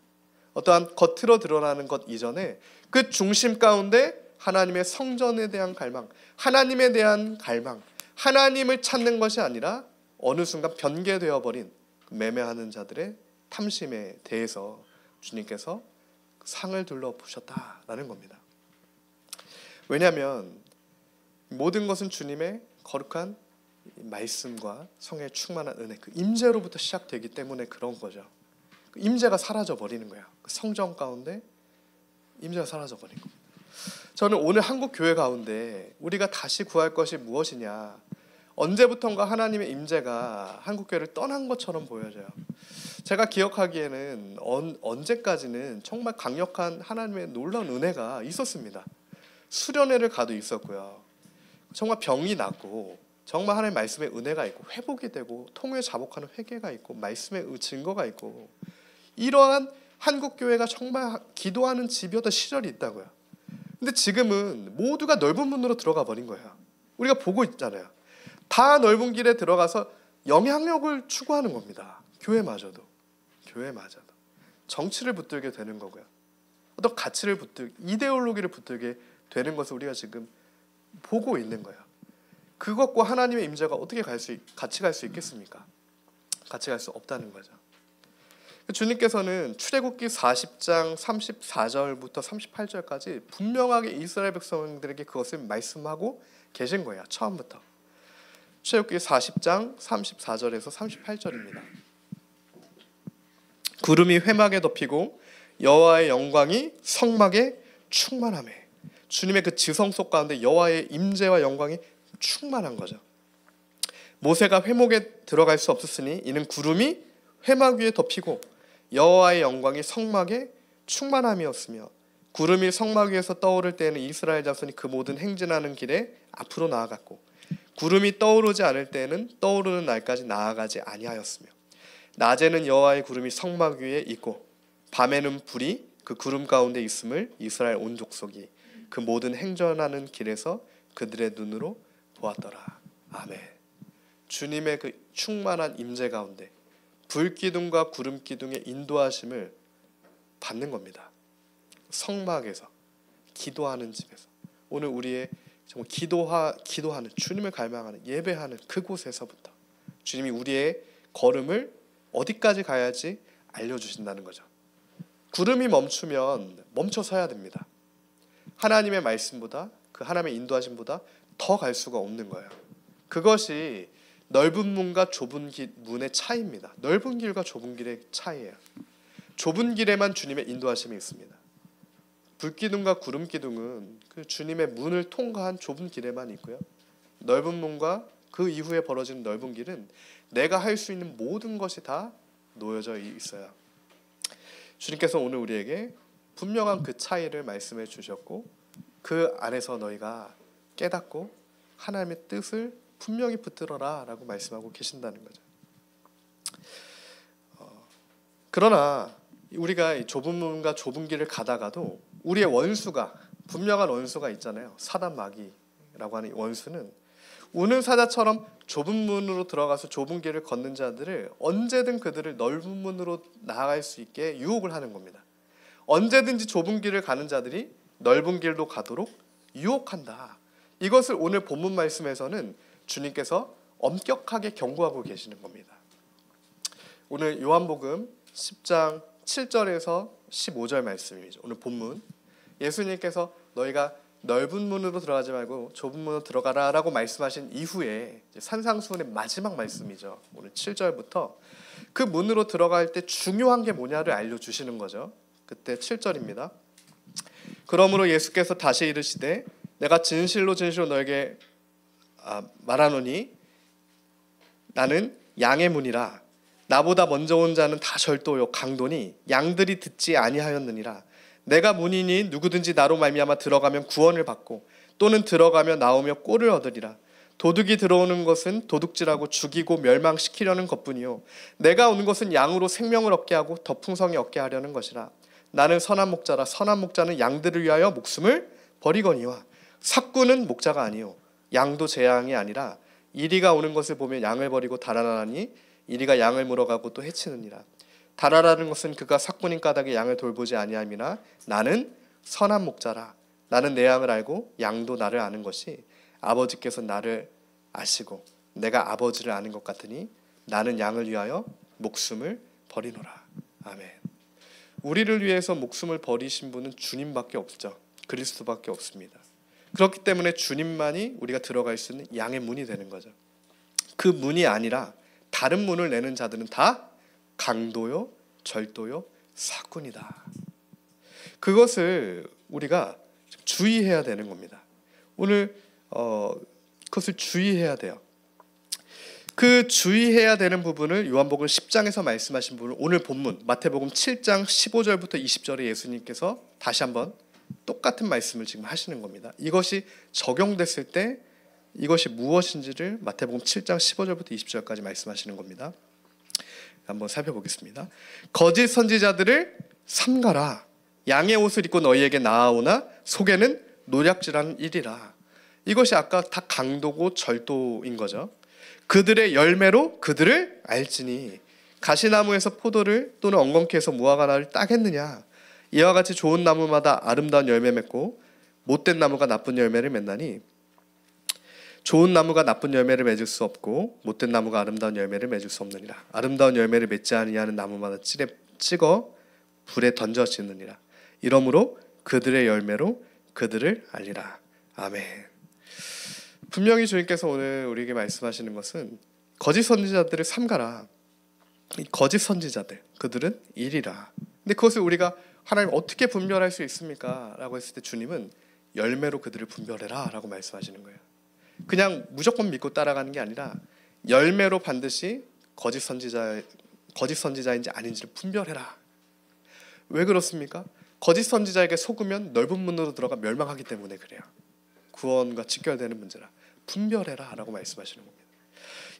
어떠한 겉으로 드러나는 것 이전에 그 중심 가운데 하나님의 성전에 대한 갈망, 하나님에 대한 갈망, 하나님을 찾는 것이 아니라 어느 순간 변개되어 버린 매매하는 자들의 탐심에 대해서 주님께서 상을 둘러보셨다라는 겁니다. 왜냐하면 모든 것은 주님의 거룩한 말씀과 성의 충만한 은혜, 그 임재로부터 시작되기 때문에 그런 거죠. 그 임재가 사라져 버리는 거예요. 그 성전 가운데 임재가 사라져 버린 겁니다. 저는 오늘 한국 교회 가운데 우리가 다시 구할 것이 무엇이냐, 언제부턴가 하나님의 임재가 한국 교회를 떠난 것처럼 보여져요. 제가 기억하기에는 언제까지는 정말 강력한 하나님의 놀라운 은혜가 있었습니다. 수련회를 가도 있었고요. 정말 병이 낫고 정말 하나님의 말씀의 은혜가 있고 회복이 되고 통회 자복하는 회개가 있고 말씀의 증거가 있고 이러한 한국 교회가 정말 기도하는 집이었던 시절이 있다고요. 근데 지금은 모두가 넓은 문으로 들어가 버린 거예요. 우리가 보고 있잖아요. 다 넓은 길에 들어가서 영향력을 추구하는 겁니다. 교회마저도 정치를 붙들게 되는 거고요. 어떤 가치를 이데올로기를 붙들게 되는 것을 우리가 지금 보고 있는 거예요. 그것과 하나님의 임재가 어떻게 같이 갈 수 있겠습니까? 같이 갈 수 없다는 거죠. 주님께서는 출애굽기 40장 34절부터 38절까지 분명하게 이스라엘 백성들에게 그것을 말씀하고 계신 거예요. 처음부터. 출애굽기 40장 34절에서 38절입니다. 구름이 회막에 덮이고 여호와의 영광이 성막에 충만하매. 주님의 그 지성 속 가운데 여호와의 임재와 영광이 충만한 거죠. 모세가 회목에 들어갈 수 없었으니 이는 구름이 회막 위에 덮이고 여호와의 영광이 성막에 충만함이었으며, 구름이 성막 위에서 떠오를 때에는 이스라엘 자손이 그 모든 행진하는 길에 앞으로 나아갔고 구름이 떠오르지 않을 때에는 떠오르는 날까지 나아가지 아니하였으며, 낮에는 여호와의 구름이 성막 위에 있고 밤에는 불이 그 구름 가운데 있음을 이스라엘 온 족속이 그 모든 행전하는 길에서 그들의 눈으로 보았더라. 아멘. 주님의 그 충만한 임재 가운데 불기둥과 구름기둥의 인도하심을 받는 겁니다. 성막에서, 기도하는 집에서, 오늘 우리의 정말 기도하는, 주님을 갈망하는, 예배하는 그곳에서부터 주님이 우리의 걸음을 어디까지 가야지 알려주신다는 거죠. 구름이 멈추면 멈춰서야 됩니다. 하나님의 말씀보다, 그 하나님의 인도하심보다 더 갈 수가 없는 거예요. 그것이 넓은 문과 좁은 문의 차이입니다. 넓은 길과 좁은 길의 차이예요. 좁은 길에만 주님의 인도하심이 있습니다. 불기둥과 구름기둥은 그 주님의 문을 통과한 좁은 길에만 있고요. 넓은 문과 그 이후에 벌어지는 넓은 길은 내가 할 수 있는 모든 것이 다 놓여져 있어요. 주님께서 오늘 우리에게 분명한 그 차이를 말씀해 주셨고 그 안에서 너희가 깨닫고 하나님의 뜻을 분명히 붙들어라 라고 말씀하고 계신다는 거죠. 그러나 우리가 좁은 문과 좁은 길을 가다가도 우리의 원수가 분명한 원수가 있잖아요. 사단 마귀라고 하는 원수는 우는 사자처럼 좁은 문으로 들어가서 좁은 길을 걷는 자들을 언제든 그들을 넓은 문으로 나아갈 수 있게 유혹을 하는 겁니다. 언제든지 좁은 길을 가는 자들이 넓은 길도 가도록 유혹한다. 이것을 오늘 본문 말씀에서는 주님께서 엄격하게 경고하고 계시는 겁니다. 오늘 요한복음 10장 7절에서 15절 말씀이죠. 오늘 본문 예수님께서 너희가 넓은 문으로 들어가지 말고 좁은 문으로 들어가라 라고 말씀하신 이후에 산상수훈의 마지막 말씀이죠. 오늘 7절부터 그 문으로 들어갈 때 중요한 게 뭐냐를 알려주시는 거죠. 그때 7절입니다. 그러므로 예수께서 다시 이르시되 내가 진실로 진실로 너에게 말하노니 나는 양의 문이라. 나보다 먼저 온 자는 다 절도요 강도니 양들이 듣지 아니하였느니라. 내가 문이니 누구든지 나로 말미암아 들어가면 구원을 받고 또는 들어가며 나오며 꼴을 얻으리라. 도둑이 들어오는 것은 도둑질하고 죽이고 멸망시키려는 것뿐이요 내가 오는 것은 양으로 생명을 얻게 하고 더 풍성히 얻게 하려는 것이라. 나는 선한 목자라. 선한 목자는 양들을 위하여 목숨을 버리거니와 삭구는 목자가 아니요 양도 제 양이 아니라 이리가 오는 것을 보며 양을 버리고 달아나니 이리가 양을 물어가고 또 해치느니라. 달아나는 것은 그가 삭군인 까닭에 양을 돌보지 아니함이나 나는 선한 목자라. 나는 내 양을 알고 양도 나를 아는 것이 아버지께서 나를 아시고 내가 아버지를 아는 것 같으니 나는 양을 위하여 목숨을 버리노라. 아멘. 우리를 위해서 목숨을 버리신 분은 주님밖에 없죠. 그리스도밖에 없습니다. 그렇기 때문에 주님만이 우리가 들어갈 수 있는 양의 문이 되는 거죠. 그 문이 아니라 다른 문을 내는 자들은 다 강도요, 절도요, 사꾼이다. 그것을 우리가 주의해야 되는 겁니다. 오늘 그것을 주의해야 돼요. 그 주의해야 되는 부분을 요한복음 10장에서 말씀하신 부분을 오늘 본문 마태복음 7장 15절부터 20절에 예수님께서 다시 한번 똑같은 말씀을 지금 하시는 겁니다. 이것이 적용됐을 때 이것이 무엇인지를 마태복음 7장 15절부터 20절까지 말씀하시는 겁니다. 한번 살펴보겠습니다. 거짓 선지자들을 삼가라. 양의 옷을 입고 너희에게 나아오나 속에는 노략질하는 일이라. 이것이 아까 다 강도고 절도인 거죠. 그들의 열매로 그들을 알지니 가시나무에서 포도를 또는 엉겅퀴에서 무화과나를 따겠느냐. 이와 같이 좋은 나무마다 아름다운 열매 맺고 못된 나무가 나쁜 열매를 맺나니 좋은 나무가 나쁜 열매를 맺을 수 없고 못된 나무가 아름다운 열매를 맺을 수 없느니라. 아름다운 열매를 맺지 아니하는 나무마다 찍어 불에 던져지느니라. 이러므로 그들의 열매로 그들을 알리라. 아멘. 분명히 주님께서 오늘 우리에게 말씀하시는 것은 거짓 선지자들을 삼가라. 이 거짓 선지자들 그들은 일이라. 근데 그것을 우리가 하나님 어떻게 분별할 수 있습니까? 라고 했을 때 주님은 열매로 그들을 분별해라 라고 말씀하시는 거예요. 그냥 무조건 믿고 따라가는 게 아니라 열매로 반드시 거짓 선지자인지 아닌지를 분별해라. 왜 그렇습니까? 거짓 선지자에게 속으면 넓은 문으로 들어가 멸망하기 때문에 그래요. 구원과 직결되는 문제라. 분별해라 라고 말씀하시는 겁니다.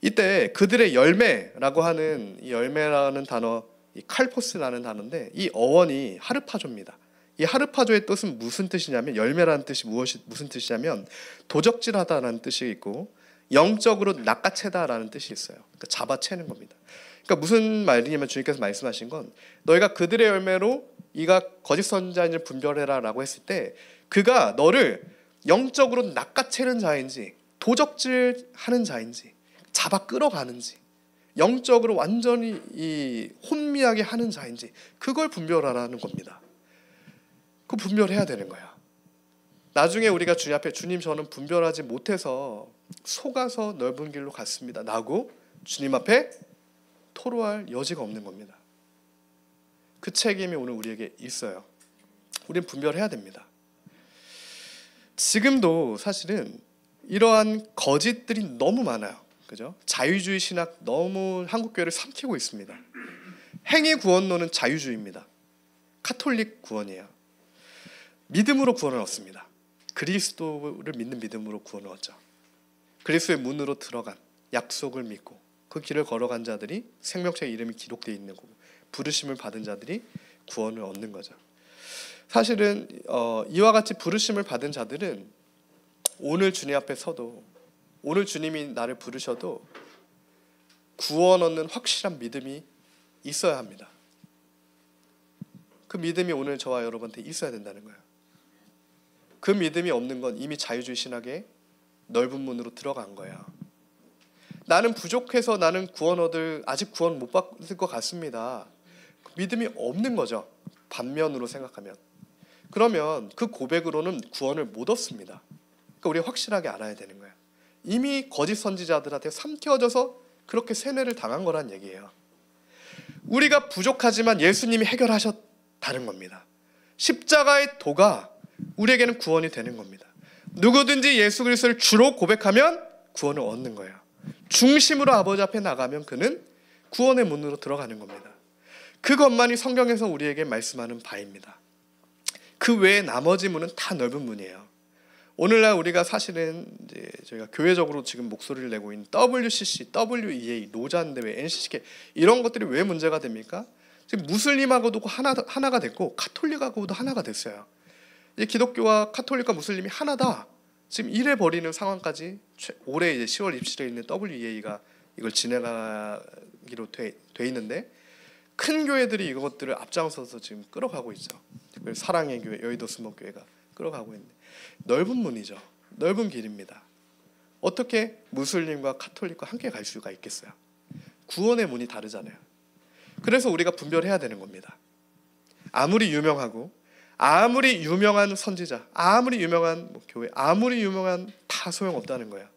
이때 그들의 열매라고 하는 이 열매라는 단어, 이 칼포스라는 단어인데 이 어원이 하르파조입니다. 이 하르파조의 뜻은 무슨 뜻이냐면 열매라는 뜻이 무슨 뜻이냐면 도적질하다라는 뜻이 있고 영적으로 낚아채다라는 뜻이 있어요. 그러니까 잡아채는 겁니다. 그러니까 무슨 말이냐면 주님께서 말씀하신 건 너희가 그들의 열매로 이가 거짓 선지자인지를 분별해라라고 했을 때 그가 너를 영적으로 낚아채는 자인지 도적질하는 자인지 잡아 끌어가는지 영적으로 완전히 이 혼미하게 하는 자인지 그걸 분별하라는 겁니다. 그 분별해야 되는 거야. 나중에 우리가 주님 앞에 주님 저는 분별하지 못해서 속아서 넓은 길로 갔습니다 라고 주님 앞에 토로할 여지가 없는 겁니다. 그 책임이 오늘 우리에게 있어요. 우리는 분별해야 됩니다. 지금도 사실은 이러한 거짓들이 너무 많아요. 그죠? 자유주의 신학 너무 한국 교회를 삼키고 있습니다. 행위 구원론은 자유주의입니다. 카톨릭 구원이에요. 믿음으로 구원을 얻습니다. 그리스도를 믿는 믿음으로 구원을 얻죠. 그리스도의 문으로 들어간 약속을 믿고 그 길을 걸어간 자들이 생명책에 이름이 기록되어 있는 거고 부르심을 받은 자들이 구원을 얻는 거죠. 사실은 이와 같이 부르심을 받은 자들은 오늘 주님 앞에 서도, 오늘 주님이 나를 부르셔도 구원 얻는 확실한 믿음이 있어야 합니다. 그 믿음이 오늘 저와 여러분한테 있어야 된다는 거예요. 그 믿음이 없는 건 이미 자유주의 신학의 넓은 문으로 들어간 거예요. 나는 부족해서 나는 아직 구원 못 받을 것 같습니다. 믿음이 없는 거죠. 반면으로 생각하면. 그러면 그 고백으로는 구원을 못 얻습니다. 그러니까 우리가 확실하게 알아야 되는 거예요. 이미 거짓 선지자들한테 삼켜져서 그렇게 세뇌를 당한 거란 얘기예요. 우리가 부족하지만 예수님이 해결하셨다는 겁니다. 십자가의 도가 우리에게는 구원이 되는 겁니다. 누구든지 예수 그리스도를 주로 고백하면 구원을 얻는 거예요. 중심으로 아버지 앞에 나가면 그는 구원의 문으로 들어가는 겁니다. 그것만이 성경에서 우리에게 말씀하는 바입니다. 그 외에 나머지 문은 다 넓은 문이에요. 오늘날 우리가 사실은 이제 저희가 교회적으로 지금 목소리를 내고 있는 WCC, WEA, 로잔대회, NCCK 이런 것들이 왜 문제가 됩니까? 지금 무슬림하고도 하나가 됐고 카톨릭하고도 하나가 됐어요. 이제 기독교와 카톨릭과 무슬림이 하나다. 지금 이래 버리는 상황까지 올해 이제 10월 27일에 있는 WEA가 이걸 진행하기로 돼 있는데 큰 교회들이 이것들을 앞장서서 지금 끌어가고 있죠. 특별히 사랑의 교회, 여의도 수목교회가 끌어가고 있는데 넓은 문이죠. 넓은 길입니다. 어떻게 무슬림과 카톨릭과 함께 갈 수가 있겠어요? 구원의 문이 다르잖아요. 그래서 우리가 분별해야 되는 겁니다. 아무리 유명하고 아무리 유명한 선지자, 아무리 유명한 교회, 아무리 유명한 다 소용없다는 거예요.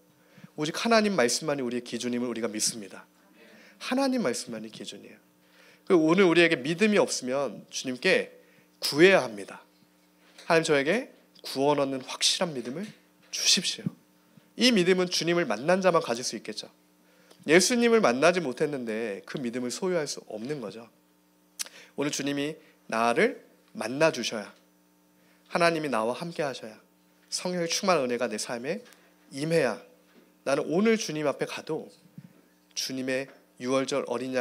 오직 하나님 말씀만이 우리의 기준임을 우리가 믿습니다. 하나님 말씀만이 기준이에요. 오늘 우리에게 믿음이 없으면 주님께 구해야 합니다. 하나님 저에게 구원 얻는 확실한 믿음을 주십시오. 이 믿음은 주님을 만난 자만 가질 수 있겠죠. 예수님을 만나지 못했는데 그 믿음을 소유할 수 없는 거죠. 오늘 주님이 나를 만나 주셔야, 하나님이 나와 함께 하셔야, 성령의 충만한 은혜가 내 삶에 임해야 나는 오늘 주님 앞에 가도 주님의 유월절 어린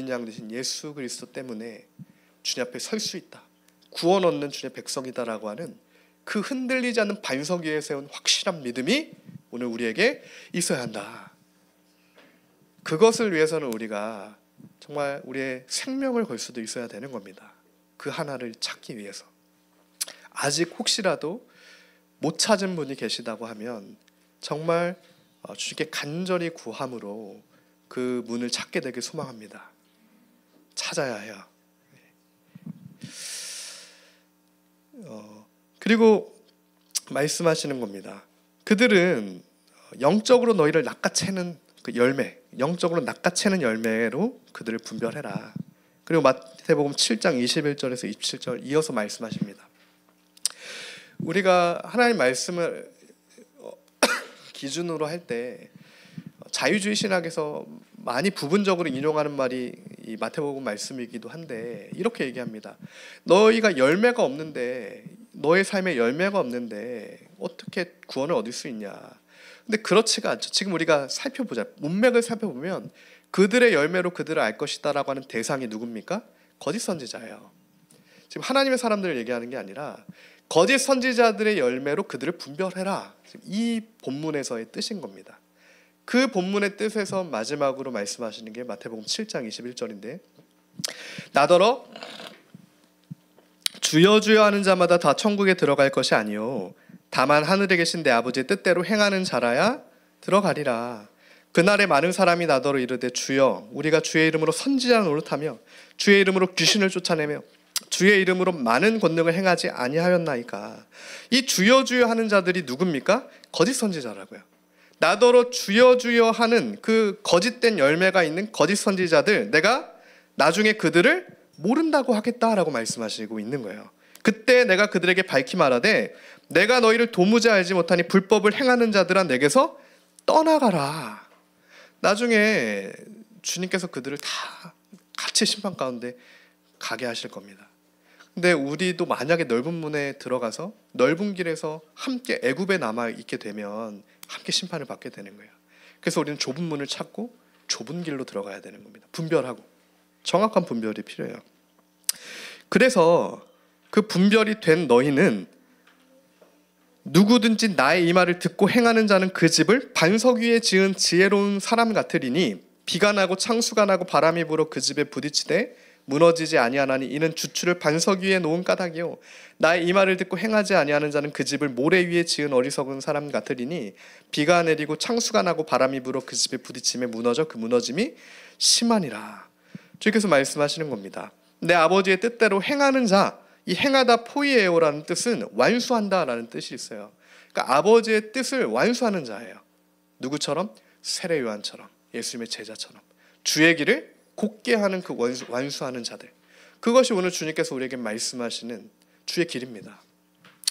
양 되신 예수 그리스도 때문에 주님 앞에 설 수 있다. 구원 얻는 주님의 백성이다라고 하는 그 흔들리지 않는 반석 위에 세운 확실한 믿음이 오늘 우리에게 있어야 한다. 그것을 위해서는 우리가 정말 우리의 생명을 걸 수도 있어야 되는 겁니다. 그 하나를 찾기 위해서. 아직 혹시라도 못 찾은 분이 계시다고 하면 정말 주님께 간절히 구함으로 그 문을 찾게 되길 소망합니다. 찾아야 해요. 그리고 말씀하시는 겁니다. 그들은 영적으로 너희를 낚아채는 그 열매, 영적으로 낚아채는 열매로 그들을 분별해라. 그리고 마태복음 7장 21절에서 27절 이어서 말씀하십니다. 우리가 하나님 말씀을 기준으로 할 때 자유주의 신학에서 많이 부분적으로 인용하는 말이 이 마태복음 말씀이기도 한데 이렇게 얘기합니다. 너희가 열매가 없는데, 너의 삶에 열매가 없는데 어떻게 구원을 얻을 수 있냐. 근데 그렇지가 않죠. 지금 우리가 살펴보자. 문맥을 살펴보면 그들의 열매로 그들을 알 것이다 라고 하는 대상이 누굽니까? 거짓 선지자예요. 지금 하나님의 사람들을 얘기하는 게 아니라 거짓 선지자들의 열매로 그들을 분별해라. 지금 이 본문에서의 뜻인 겁니다. 그 본문의 뜻에서 마지막으로 말씀하시는 게 마태복음 7장 21절인데 나더러 주여 주여 하는 자마다 다 천국에 들어갈 것이 아니요 다만 하늘에 계신 내 아버지의 뜻대로 행하는 자라야 들어가리라. 그날에 많은 사람이 나더러 이르되 주여 우리가 주의 이름으로 선지자 노릇하며 주의 이름으로 귀신을 쫓아내며 주의 이름으로 많은 권능을 행하지 아니하였나이까. 이 주여 주여 하는 자들이 누굽니까? 거짓 선지자라고요. 나더러 주여 주여 하는 그 거짓된 열매가 있는 거짓 선지자들, 내가 나중에 그들을 모른다고 하겠다라고 말씀하시고 있는 거예요. 그때 내가 그들에게 밝히 말하되 내가 너희를 도무지 알지 못하니 불법을 행하는 자들아 내게서 떠나가라. 나중에 주님께서 그들을 다 같이 심판 가운데 가게 하실 겁니다. 근데 우리도 만약에 넓은 문에 들어가서 넓은 길에서 함께 애굽에 남아 있게 되면 함께 심판을 받게 되는 거예요. 그래서 우리는 좁은 문을 찾고 좁은 길로 들어가야 되는 겁니다. 분별하고 정확한 분별이 필요해요. 그래서 그 분별이 된 너희는 누구든지 나의 이 말을 듣고 행하는 자는 그 집을 반석 위에 지은 지혜로운 사람 같으리니 비가 나고 창수가 나고 바람이 불어 그 집에 부딪히되 무너지지 아니하나니 이는 주추를 반석 위에 놓은 까닭이요 나의 이 말을 듣고 행하지 아니하는 자는 그 집을 모래 위에 지은 어리석은 사람 같으리니 비가 내리고 창수가 나고 바람이 불어 그 집에 부딪힘에 무너져 그 무너짐이 심하니라. 주께서 말씀하시는 겁니다. 내 아버지의 뜻대로 행하는 자, 이 행하다 포이에오라는 뜻은 완수한다라는 뜻이 있어요. 그러니까 아버지의 뜻을 완수하는 자예요. 누구처럼? 세례 요한처럼, 예수님의 제자처럼 주의 길을 곧게 하는 그 완수하는 자들. 그것이 오늘 주님께서 우리에게 말씀하시는 주의 길입니다.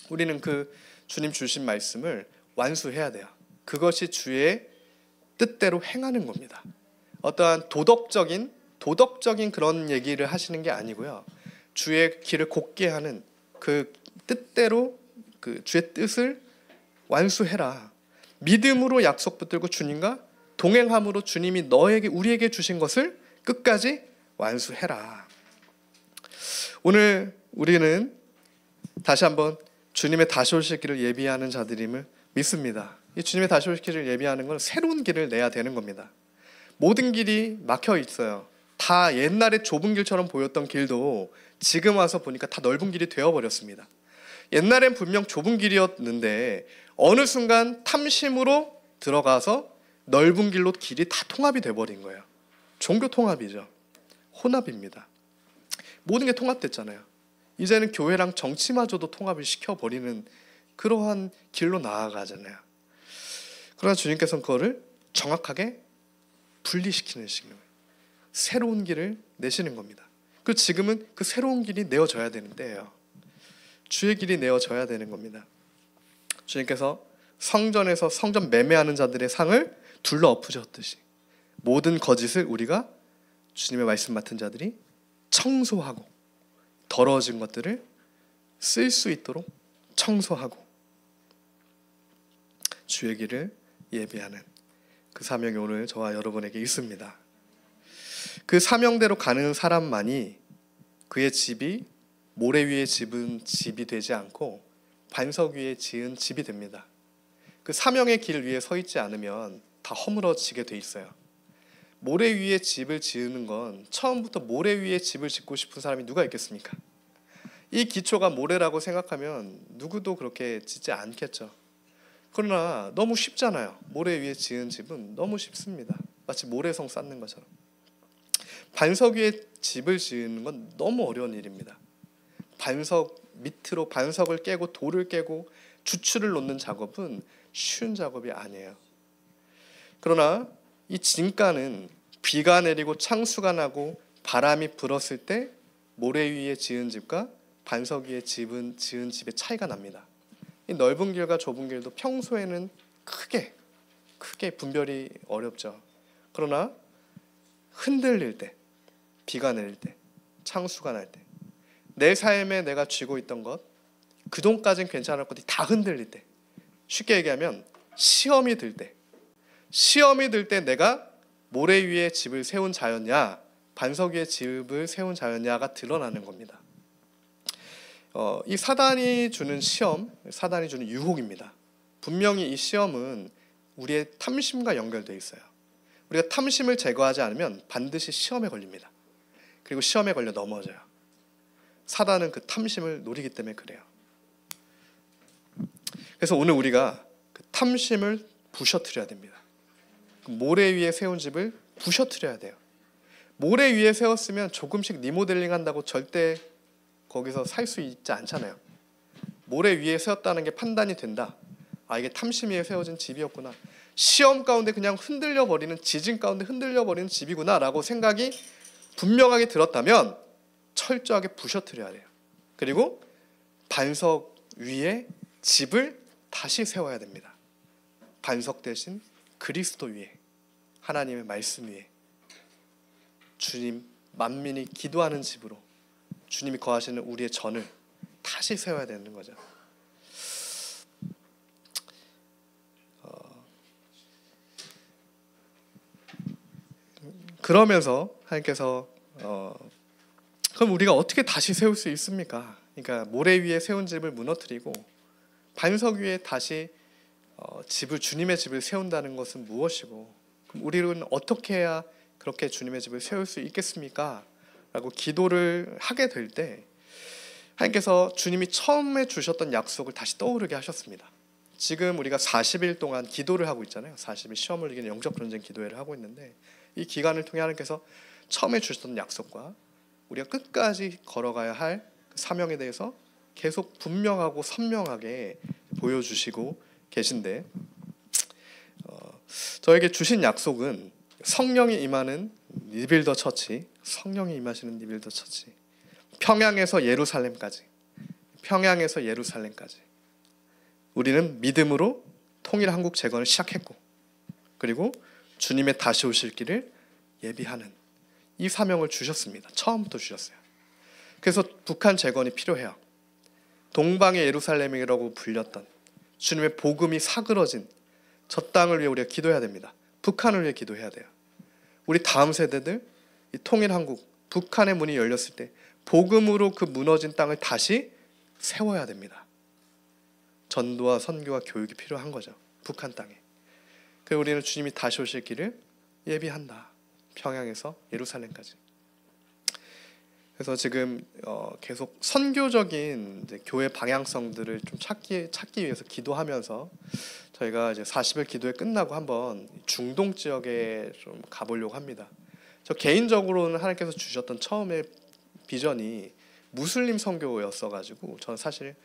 우리는 그 주님 주신 말씀을 완수해야 돼요. 그것이 주의 뜻대로 행하는 겁니다. 어떠한 도덕적인 그런 얘기를 하시는 게 아니고요. 주의 길을 곧게 하는 그 뜻대로 그 주의 뜻을 완수해라. 믿음으로 약속 붙들고 주님과 동행함으로 주님이 우리에게 주신 것을 끝까지 완수해라. 오늘 우리는 다시 한번 주님의 다시 오실 길을 예비하는 자들임을 믿습니다. 이 주님의 다시 오실 길을 예비하는 건 새로운 길을 내야 되는 겁니다. 모든 길이 막혀 있어요. 다 옛날에 좁은 길처럼 보였던 길도 지금 와서 보니까 다 넓은 길이 되어버렸습니다. 옛날엔 분명 좁은 길이었는데 어느 순간 탐심으로 들어가서 넓은 길로 길이 다 통합이 돼버린 거예요. 종교 통합이죠. 혼합입니다. 모든 게 통합됐잖아요. 이제는 교회랑 정치마저도 통합을 시켜버리는 그러한 길로 나아가잖아요. 그러나 주님께서는 그거를 정확하게 분리시키는 식이에요. 새로운 길을 내시는 겁니다. 그리고 지금은 그 새로운 길이 내어져야 되는 때예요. 주의 길이 내어져야 되는 겁니다. 주님께서 성전에서 성전 매매하는 자들의 상을 둘러 엎으셨듯이 모든 거짓을 우리가 주님의 말씀 맡은 자들이 청소하고 더러워진 것들을 쓸 수 있도록 청소하고 주의 길을 예비하는 그 사명이 오늘 저와 여러분에게 있습니다. 그 사명대로 가는 사람만이 그의 집이 모래 위에 지은 집이 되지 않고 반석 위에 지은 집이 됩니다. 그 사명의 길 위에 서 있지 않으면 다 허물어지게 돼 있어요. 모래 위에 집을 지으는 건 처음부터 모래 위에 집을 짓고 싶은 사람이 누가 있겠습니까? 이 기초가 모래라고 생각하면 누구도 그렇게 짓지 않겠죠. 그러나 너무 쉽잖아요. 모래 위에 지은 집은 너무 쉽습니다. 마치 모래성 쌓는 것처럼. 반석 위에 집을 지으는 건 너무 어려운 일입니다. 반석 밑으로 반석을 깨고 돌을 깨고 주추를 놓는 작업은 쉬운 작업이 아니에요. 그러나 이 진가는 비가 내리고 창수가 나고 바람이 불었을 때 모래 위에 지은 집과 반석 위에 지은 집의 차이가 납니다. 이 넓은 길과 좁은 길도 평소에는 크게 분별이 어렵죠. 그러나 흔들릴 때, 비가 내릴 때, 창수가 날 때, 내 삶에 내가 쥐고 있던 것, 그동까지는 괜찮을 것이 다 흔들릴 때, 쉽게 얘기하면 시험이 들 때 내가 모래 위에 집을 세운 자였냐 반석 위에 집을 세운 자였냐가 드러나는 겁니다. 이 사단이 주는 시험, 사단이 주는 유혹입니다. 분명히 이 시험은 우리의 탐심과 연결되어 있어요. 우리가 탐심을 제거하지 않으면 반드시 시험에 걸립니다. 그리고 시험에 걸려 넘어져요. 사단은 그 탐심을 노리기 때문에 그래요. 그래서 오늘 우리가 그 탐심을 부셔뜨려야 됩니다. 모래 위에 세운 집을 부셔뜨려야 돼요. 모래 위에 세웠으면 조금씩 리모델링 한다고 절대 거기서 살 수 있지 않잖아요. 모래 위에 세웠다는 게 판단이 된다. 아, 이게 탐심 위에 세워진 집이었구나. 시험 가운데 그냥 흔들려 버리는, 지진 가운데 흔들려 버리는 집이구나 라고 생각이 분명하게 들었다면 철저하게 부셔뜨려야 돼요. 그리고 반석 위에 집을 다시 세워야 됩니다. 반석 대신 그리스도 위에 하나님의 말씀 위에 주님 만민이 기도하는 집으로 주님이 거하시는 우리의 전을 다시 세워야 되는 거죠. 그러면서 하나님께서 그럼 우리가 어떻게 다시 세울 수 있습니까? 그러니까 모래 위에 세운 집을 무너뜨리고 반석 위에 다시 주님의 집을 세운다는 것은 무엇이고, 그럼 우리는 어떻게 해야 그렇게 주님의 집을 세울 수 있겠습니까? 라고 기도를 하게 될 때 하나님께서 주님이 처음에 주셨던 약속을 다시 떠오르게 하셨습니다. 지금 우리가 40일 동안 기도를 하고 있잖아요. 40일 시험을 이기는 영적 전쟁 기도회를 하고 있는데, 이 기간을 통해 하나님께서 처음에 주셨던 약속과 우리가 끝까지 걸어가야 할 사명에 대해서 계속 분명하고 선명하게 보여주시고 계신데, 저에게 주신 약속은 성령이 임하는 리빌더 처치, 성령이 임하시는 리빌더 처치, 평양에서 예루살렘까지, 평양에서 예루살렘까지 우리는 믿음으로 통일 한국 재건을 시작했고, 그리고 주님의 다시 오실 길을 예비하는 이 사명을 주셨습니다. 처음부터 주셨어요. 그래서 북한 재건이 필요해요. 동방의 예루살렘이라고 불렸던 주님의 복음이 사그러진 저 땅을 위해 우리가 기도해야 됩니다. 북한을 위해 기도해야 돼요. 우리 다음 세대들, 이 통일 한국, 북한의 문이 열렸을 때 복음으로 그 무너진 땅을 다시 세워야 됩니다. 전도와 선교와 교육이 필요한 거죠. 북한 땅에. 그리고 우리는 주님이 다시 오실 길을 예비한다. 평양에서 예루살렘까지. 그래서 지금 계속 선교적인 이제 교회 방향성들을 좀 찾기 위해서 기도하면서 저희가 이제 40일 기도회 끝나고 한번 중동 지역에 좀 가보려고 합니다. 저 개인적으로는 하나님께서 주셨던 처음에 비전이 무슬림 선교였어가지고 저는 사실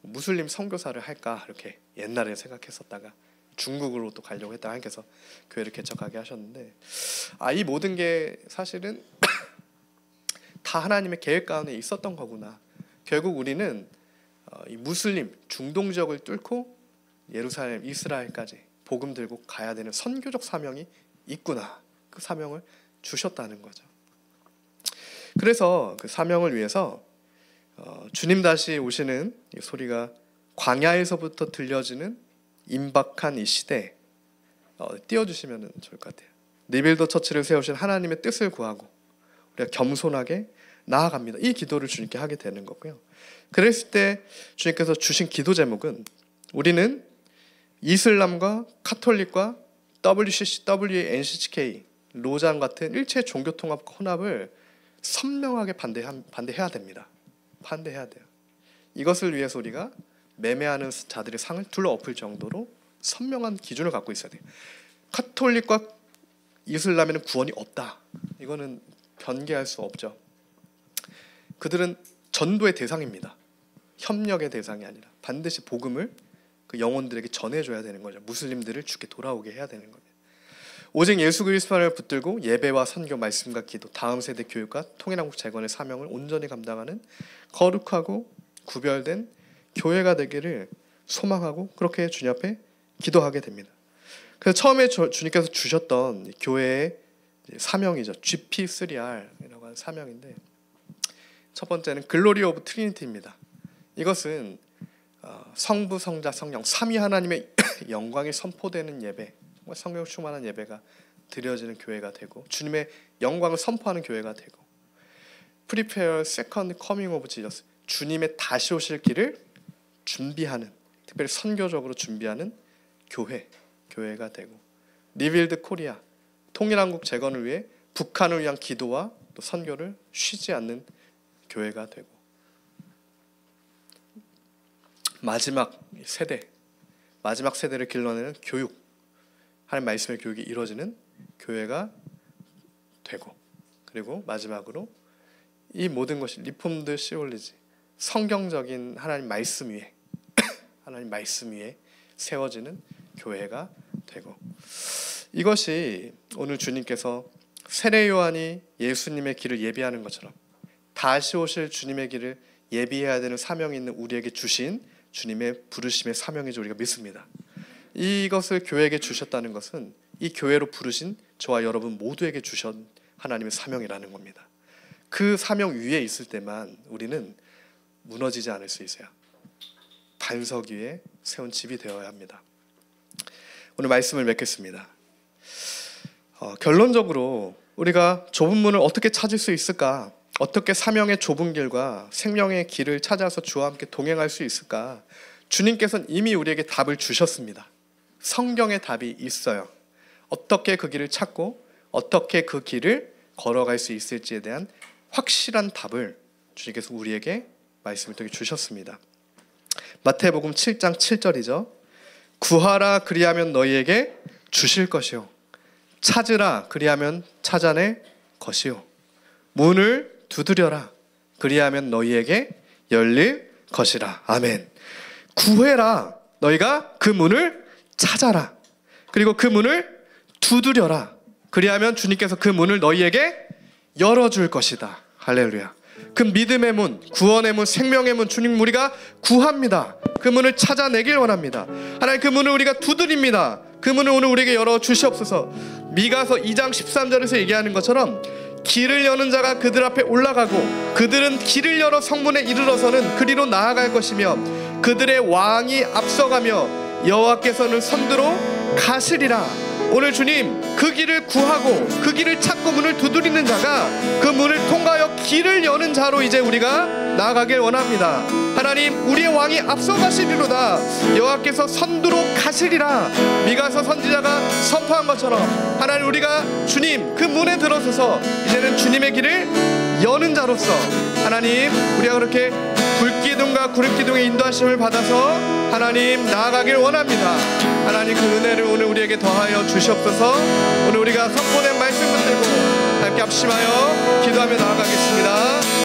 무슬림 선교사를 할까 이렇게 옛날에 생각했었다가 중국으로 또 가려고 했다가 하나님께서 교회를 개척하게 하셨는데, 이 모든 게 사실은 다 하나님의 계획 가운데 있었던 거구나. 결국 우리는 이 무슬림 중동 지역을 뚫고 예루살렘 이스라엘까지 복음 들고 가야 되는 선교적 사명이 있구나. 그 사명을 주셨다는 거죠. 그래서 그 사명을 위해서 주님 다시 오시는 이 소리가 광야에서부터 들려지는 임박한 이 시대에 띄워주시면 좋을 것 같아요. 리빌더 처치를 세우신 하나님의 뜻을 구하고 우리가 겸손하게 나아갑니다. 이 기도를 주님께 하게 되는 거고요. 그랬을 때 주님께서 주신 기도 제목은 우리는 이슬람과 카톨릭과 WCC, NCK, 로잔 같은 일체 종교통합 혼합을 선명하게 반대해야 됩니다. 반대해야 돼요. 이것을 위해서 우리가 매매하는 자들의 상을 둘러엎을 정도로 선명한 기준을 갖고 있어야 돼요. 카톨릭과 이슬람에는 구원이 없다. 이거는 변개할 수 없죠. 그들은 전도의 대상입니다. 협력의 대상이 아니라 반드시 복음을 그 영혼들에게 전해줘야 되는 거죠. 무슬림들을 주께 돌아오게 해야 되는 겁니다. 오직 예수 그리스도를 붙들고 예배와 선교, 말씀과 기도, 다음 세대 교육과 통일한국 재건의 사명을 온전히 감당하는 거룩하고 구별된 교회가 되기를 소망하고 그렇게 주님 앞에 기도하게 됩니다. 그래서 처음에 주님께서 주셨던 교회의 사명이죠. GP3R이라고 하는 사명인데, 첫 번째는 글로리 오브 트리니티입니다. 이것은 성부, 성자, 성령 삼위 하나님의 영광이 선포되는 예배, 정말 성령 충만한 예배가 드려지는 교회가 되고 주님의 영광을 선포하는 교회가 되고, Prepare Second Coming of Jesus, 주님의 다시 오실 길을 준비하는, 특별히 선교적으로 준비하는 교회가 되고, 리빌드 코리아, 통일한국 재건을 위해 북한을 위한 기도와 또 선교를 쉬지 않는 교회가 되고, 마지막 세대를 길러내는 교육, 하나님 말씀의 교육이 이루어지는 교회가 되고, 그리고 마지막으로 이 모든 것이 리폼드 시올리지, 성경적인 하나님 말씀 위에 하나님 말씀 위에 세워지는 교회가 되고, 이것이 오늘 주님께서 세례 요한이 예수님의 길을 예비하는 것처럼 다시 오실 주님의 길을 예비해야 되는 사명이 있는 우리에게 주신 주님의 부르심의 사명이죠. 우리가 믿습니다. 이것을 교회에게 주셨다는 것은 이 교회로 부르신 저와 여러분 모두에게 주신 하나님의 사명이라는 겁니다. 그 사명 위에 있을 때만 우리는 무너지지 않을 수 있어요. 반석 위에 세운 집이 되어야 합니다. 오늘 말씀을 맺겠습니다. 결론적으로 우리가 좁은 문을 어떻게 찾을 수 있을까? 어떻게 사명의 좁은 길과 생명의 길을 찾아서 주와 함께 동행할 수 있을까? 주님께서는 이미 우리에게 답을 주셨습니다. 성경에 답이 있어요. 어떻게 그 길을 찾고 어떻게 그 길을 걸어갈 수 있을지에 대한 확실한 답을 주님께서 우리에게 말씀을 통해 주셨습니다. 마태복음 7장 7절이죠. 구하라 그리하면 너희에게 주실 것이요 찾으라 그리하면 찾아낼 것이요 문을 두드려라 그리하면 너희에게 열릴 것이라. 아멘. 구해라 너희가 그 문을 찾아라 그리고 그 문을 두드려라 그리하면 주님께서 그 문을 너희에게 열어줄 것이다. 할렐루야. 그 믿음의 문, 구원의 문, 생명의 문 주님 우리가 구합니다. 그 문을 찾아내길 원합니다. 하나님 그 문을 우리가 두드립니다. 그 문을 오늘 우리에게 열어주시옵소서. 미가서 2장 13절에서 얘기하는 것처럼 길을 여는 자가 그들 앞에 올라가고 그들은 길을 열어 성문에 이르러서는 그리로 나아갈 것이며 그들의 왕이 앞서가며 여호와께서는 선두로 가시리라. 오늘 주님 그 길을 구하고 그 길을 찾고 문을 두드리는 자가 그 문을 통과하여 길을 여는 자로 이제 우리가 나아가길 원합니다. 하나님 우리의 왕이 앞서가시리로다. 여호와께서 선두로 가시리라. 미가서 선지자가 선포한 것처럼 하나님 우리가 주님 그 문에 들어서서 이제는 주님의 길을 여는 자로서 하나님 우리가 그렇게 불기둥과 구름기둥의 인도하심을 받아서 하나님 나아가길 원합니다. 하나님 그 은혜를 오늘 우리에게 더하여 주시옵소서. 오늘 우리가 선포된 말씀 붙들고 함께 합심하여 기도하며 나아가겠습니다.